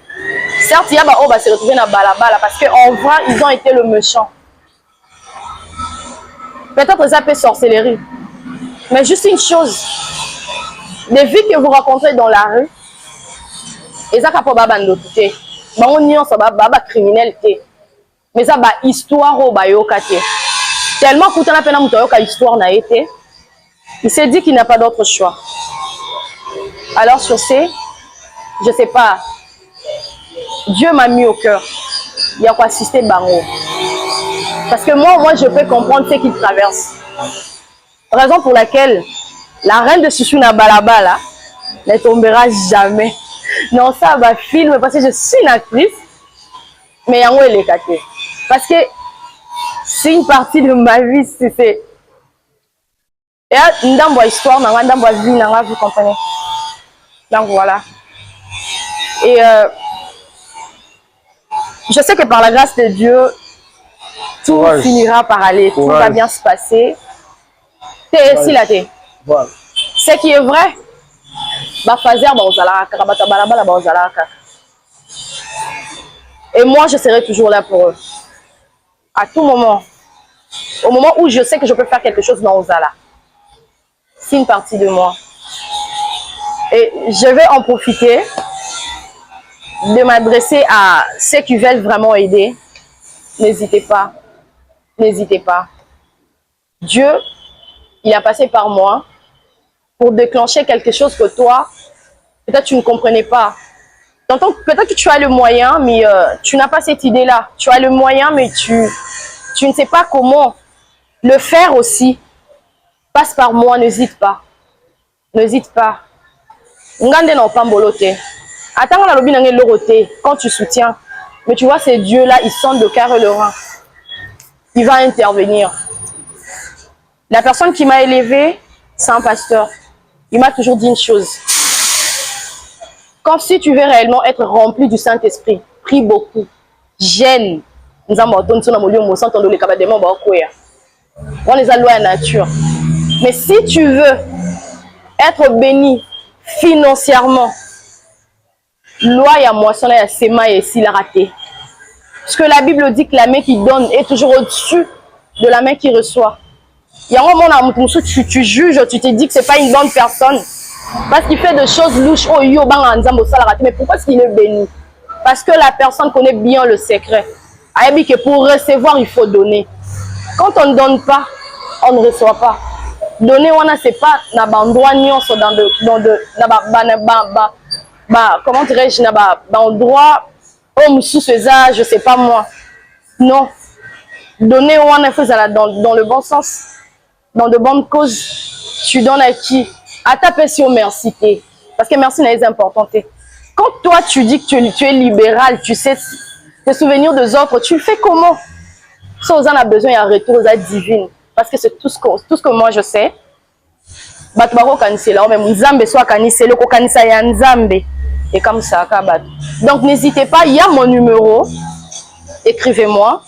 Certes, il y a bah, on va se retrouver dans Balabala parce qu'en vrai, ils ont été le méchant. Peut-être ça peut sorcellerie. Mais juste une chose, les vies que vous rencontrez dans la rue, et ça pour babando té. Ba on y ça baba criminel té. Mais ça ba histoire au ba yoka té. Tellement coûtant la peine à mutoyoka histoire na été. Il s'est dit qu'il n'a pas d'autre choix. Alors sur ce, je sais pas. Dieu m'a mis au cœur. Il y a quoi assister Bango. Parce que moi je peux comprendre ce qu'il traverse. Raison pour laquelle la reine de Chouchouna Balabala ne tombera jamais. Non, ça va film parce que je suis une actrice, mais il y a les catés. Parce que c'est une partie de ma vie, c'est. Et dans ma histoire, dans ma vie, vous comprenez. Donc voilà. Et je sais que par la grâce de Dieu, tout finira par aller, tout va bien se passer. C'est si la thé. Voilà. Ce qui est vrai. Et moi, je serai toujours là pour eux. À tout moment. Au moment où je sais que je peux faire quelque chose dans Ozala. C'est une partie de moi. Et je vais en profiter de m'adresser à ceux qui veulent vraiment aider. N'hésitez pas. N'hésitez pas. Dieu, il a passé par moi pour déclencher quelque chose que toi, peut-être tu ne comprenais pas. Peut-être que tu as le moyen, mais tu n'as pas cette idée-là. Tu as le moyen, mais tu ne sais pas comment le faire aussi. Passe par moi, n'hésite pas. N'hésite pas. Quand tu soutiens, mais tu vois, ces dieux-là, ils sont de cœur et le rein. Il va intervenir. La personne qui m'a élevé, c'est un pasteur. Il m'a toujours dit une chose. Comme si tu veux réellement être rempli du Saint-Esprit, prie beaucoup, gêne. On les a loin à la nature. Mais si tu veux être béni financièrement, loi ya moisson ya sema et s'il a raté. Parce que la Bible dit que la main qui donne est toujours au-dessus de la main qui reçoit. Il y a un moment où tu juges, tu te dis que c'est pas une bonne personne. Parce qu'il fait des choses louches. Oh, yo, mais pourquoi est-ce qu'il est béni? Parce que la personne connaît bien le secret. Elle dit que pour recevoir, il faut donner. Quand on ne donne pas, on ne reçoit pas. Donner, c'est pas dans comment dirais-je, dans le droit, je sais pas moi. Non. Donner, dans le bon sens, dans de bonnes causes. Tu donnes à qui? À ta personne, merci. Parce que merci n'est pas important. Quand toi, tu dis que tu es libéral, tu sais te souvenir des autres, tu le fais comment? Si on a besoin, il y a un retour aux aides divines. Parce que c'est tout ce que moi je sais. Et comme ça, donc n'hésitez pas, il y a mon numéro. Écrivez-moi.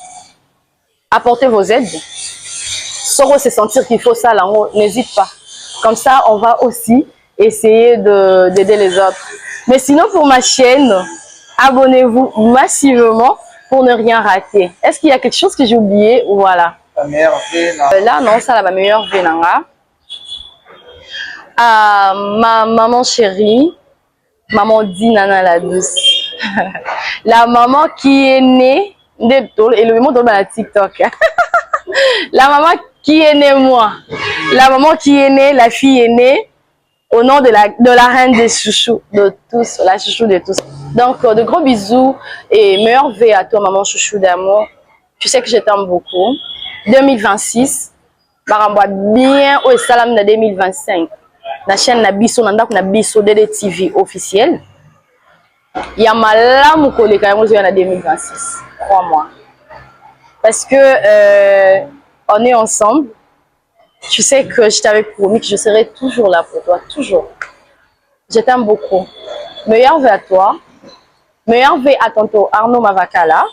Apportez vos aides. Sans se sentir qu'il faut ça, n'hésite pas. Comme ça, on va aussi essayer d'aider les autres. Mais sinon, pour ma chaîne, abonnez-vous massivement pour ne rien rater. Est-ce qu'il y a quelque chose que j'ai oublié? Voilà. La meilleure vie, là, non, ça, la meilleure vie, ma maman chérie, maman Dinana la douce. La maman qui est née, et le moment dans la TikTok. La maman qui est née moi. La maman qui est née, la fille est née au nom de la reine des chouchous, de tous, la chouchou de tous. Donc, de gros bisous et meilleurs vœux à toi, maman chouchou d'amour. Tu sais que je t'aime beaucoup. 2026, Baramboa bien au salam de 2025. La chaîne Nabiso, Nabiso DDTV officiel. Il y a malam ou collègue en 2026. 3 mois. Parce que on est ensemble. Tu sais que je t'avais promis que je serai toujours là pour toi, toujours. Je t'aime beaucoup. Meilleur vœu à toi. Meilleur vœu à tonton Arnaud Mavakala.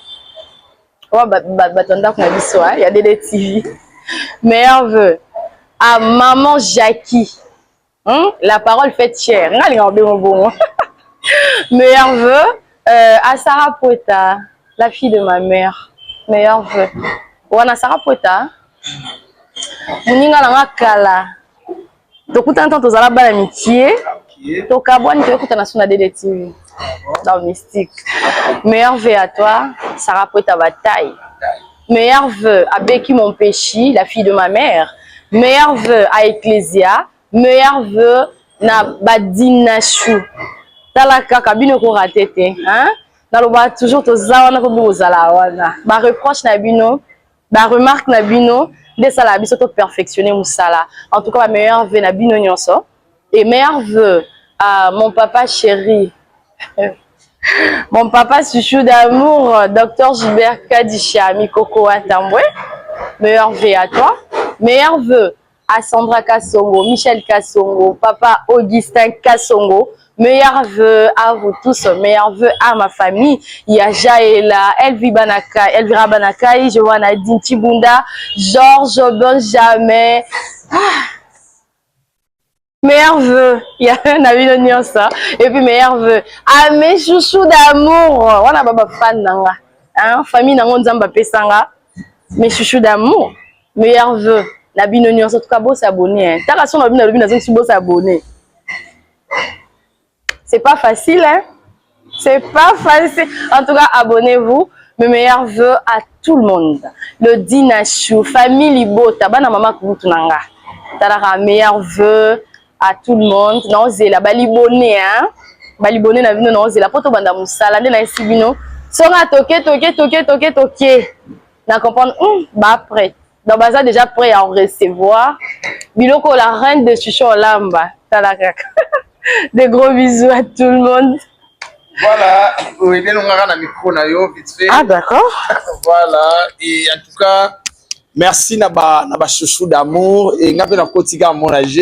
Il y a des TV. Meilleur vœu à maman Jackie. La parole fait chère. Meilleur vœu À Sarah Poeta, la fille de ma mère, meilleur vœu. Wana Sarah Poeta, Moninga Nanga Kala. Tokuta ntanto tozala bana amitié. Tokabwani tokutana sur la DDTV. Dans le mystique. Meilleur vœu à toi, Sarah Poeta Bataille. Meilleur vœu à Becky Mon Péchi, la fille de ma mère. Meilleur vœu à Ecclesia. Meilleur vœu na Badina Chou. Tala kaka bino ko ratete, hein? Naloba toujours tozawana ko bozala wana. Ba reproche na bino, ba remarque na bino, de sala biso to perfectionner musala. En tout cas, meilleur vœu na bino nyonso. Et meilleur vœu à mon papa chéri. Mon papa chouchou d'amour, Dr Gilbert Kadisha Mikoko Atambwe. Meilleur vœu à toi. Meilleur vœu à Sandra Kassongo, Michel Kassongo, papa Augustin Kassongo. Meilleur vœu à vous tous, meilleur vœu à ma famille. Il y a Jaëla, Elvira Banakai, Johanna Dintibunda, Georges Benjamin. Meilleur vœu, il y a un avis de Nyonsa. Et puis meilleur vœu à mes chouchous d'amour. On a baba fan nanga. Hein, famille nango nzamba pesanga. Mes chouchous d'amour. Meilleur vœu. La binonion, en tout cas, beau s'abonner. T'as raison, la binonion, c'est beau s'abonner. C'est pas facile, hein? C'est pas facile. En tout cas, abonnez-vous. Mes meilleurs vœux à tout le monde. Le Dinachou, famille Libo, Tabana Mama Kutunanga. T'as meilleurs vœux à tout le monde. Non, c'est la balibonné, hein? Balibonné, na vino, non, c'est la poto banda moussala, na sibino. Songa toke. Na comprendre, bah, prêt. Donc, Baza déjà prêt à en recevoir. Biloko, la reine de Chucho Lamba. Talakak. Des gros bisous à tout le monde. Voilà. Vite fait. Ah, d'accord. Voilà. Et en tout cas, merci Naba chouchou d'amour. Et n'a pas na kotika mon âge.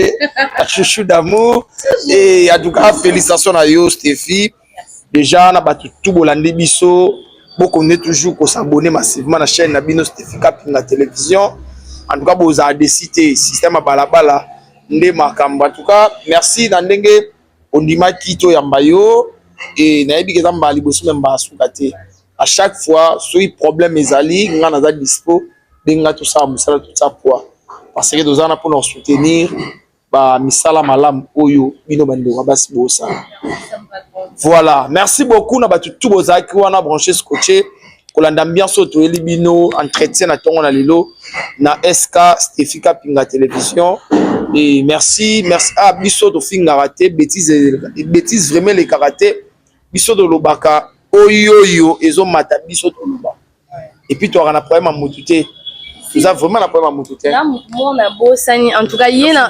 Chouchou d'amour. Et en tout cas, félicitations à yo, Stéphie. Déjà, Naba tout bolandi biso. Beaucoup on est toujours pour s'abonner massivement à la chaîne Nabino Stéphie Cap la télévision. En tout cas, vous avez décidé système à balabala. En tout cas, merci Nandenge Ondima Kito Yambayo et Naibi Kezamba Libosu Memba Soukate. À chaque fois, soit problème est ali, on a dispo, denga tout ça, misala tout ça pour parce que nous avons pour nous soutenir, bah misala malam oyo bino bando wabasi bosa. Voilà, merci beaucoup. On a tout bozaki wana branché scotché. Kolanda ambiance auto elibino entretien na tongo na lelo na SK Stéphie Cap la télévision. Et merci à biso to finga raté bêtises vraiment les karaté biso de lobaka oyoyo ezo mata biso to loba. Et puis tu auras un problème à motuté. Tu as vraiment un problème à motuté. Là moi on a bossani en tout cas yena.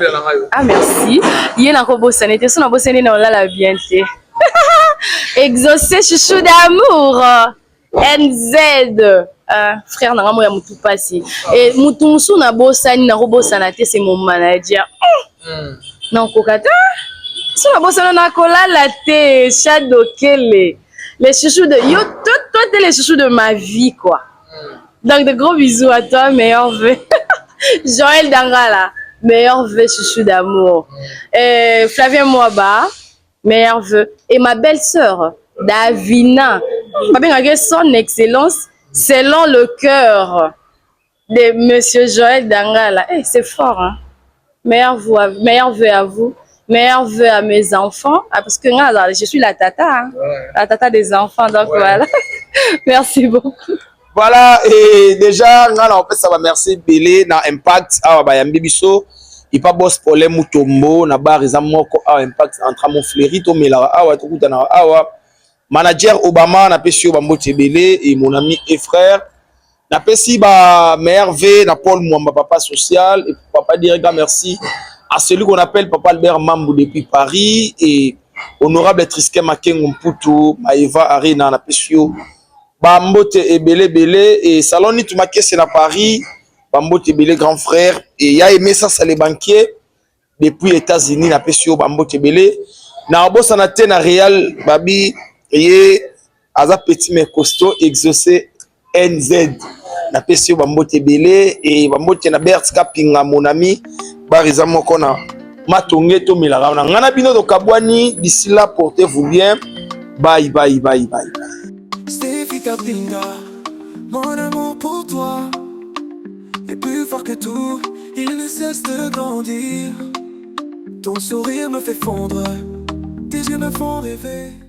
Ah merci. Yena ko bossani te so na bossani na la bien té. Exaucé chouchou d'amour. NZ. Frère nanga mo ya mutu pasi. Et mutu musu na bossani na robosana te c'est mon manager. Non kokata. Si na bossana na kolala te Shadokele. Les chouchous de yo toi t'es les chouchous de ma vie quoi. Donc de gros bisous à toi, meilleur vœu. Joël Dangala, meilleur vœu chouchou d'amour. Flavien Mouaba, meilleur vœu. Et ma belle-sœur, Davina, son excellence, selon le cœur de monsieur Joël Dangala. C'est fort, hein? Meilleur vœu à vous. Meilleur vœu à mes enfants. Parce que je suis la tata, hein? La tata des enfants. Donc voilà. Merci beaucoup. Voilà, et déjà, on peut savoir merci Belé, na impact, à Bayambi Biso, il pas boss pour les moutombo, na bar, ils ont impact entre mon fleurito, mais là, manager Obama, na pesi Obama Belé, et mon ami et frère, na pesi ba Mervé, na Paul Mwamba, papa social, et papa dire merci à celui qu'on appelle papa Albert Mambou depuis Paris, et honorable Triske Makengo Mputu, Maeva Arena, na pesi Bambote et Belé et Saloni tu m'as c'est à Paris. Bambote Belé grand frère et il a aimé ça les banquiers depuis États-Unis na pesio Bambote Belé na bossa na te na Real babi et aza petit mais costaud exaucé NZ na pesio Bambote Belé et Bambote na Bert Kapinga mon ami bariza moko na matonge to milaka na ngana bino to kabwani d'ici là portez-vous bien bye. Kapinga. Mon amour pour toi est plus fort que tout, il ne cesse de grandir. Ton sourire me fait fondre, tes yeux me font rêver.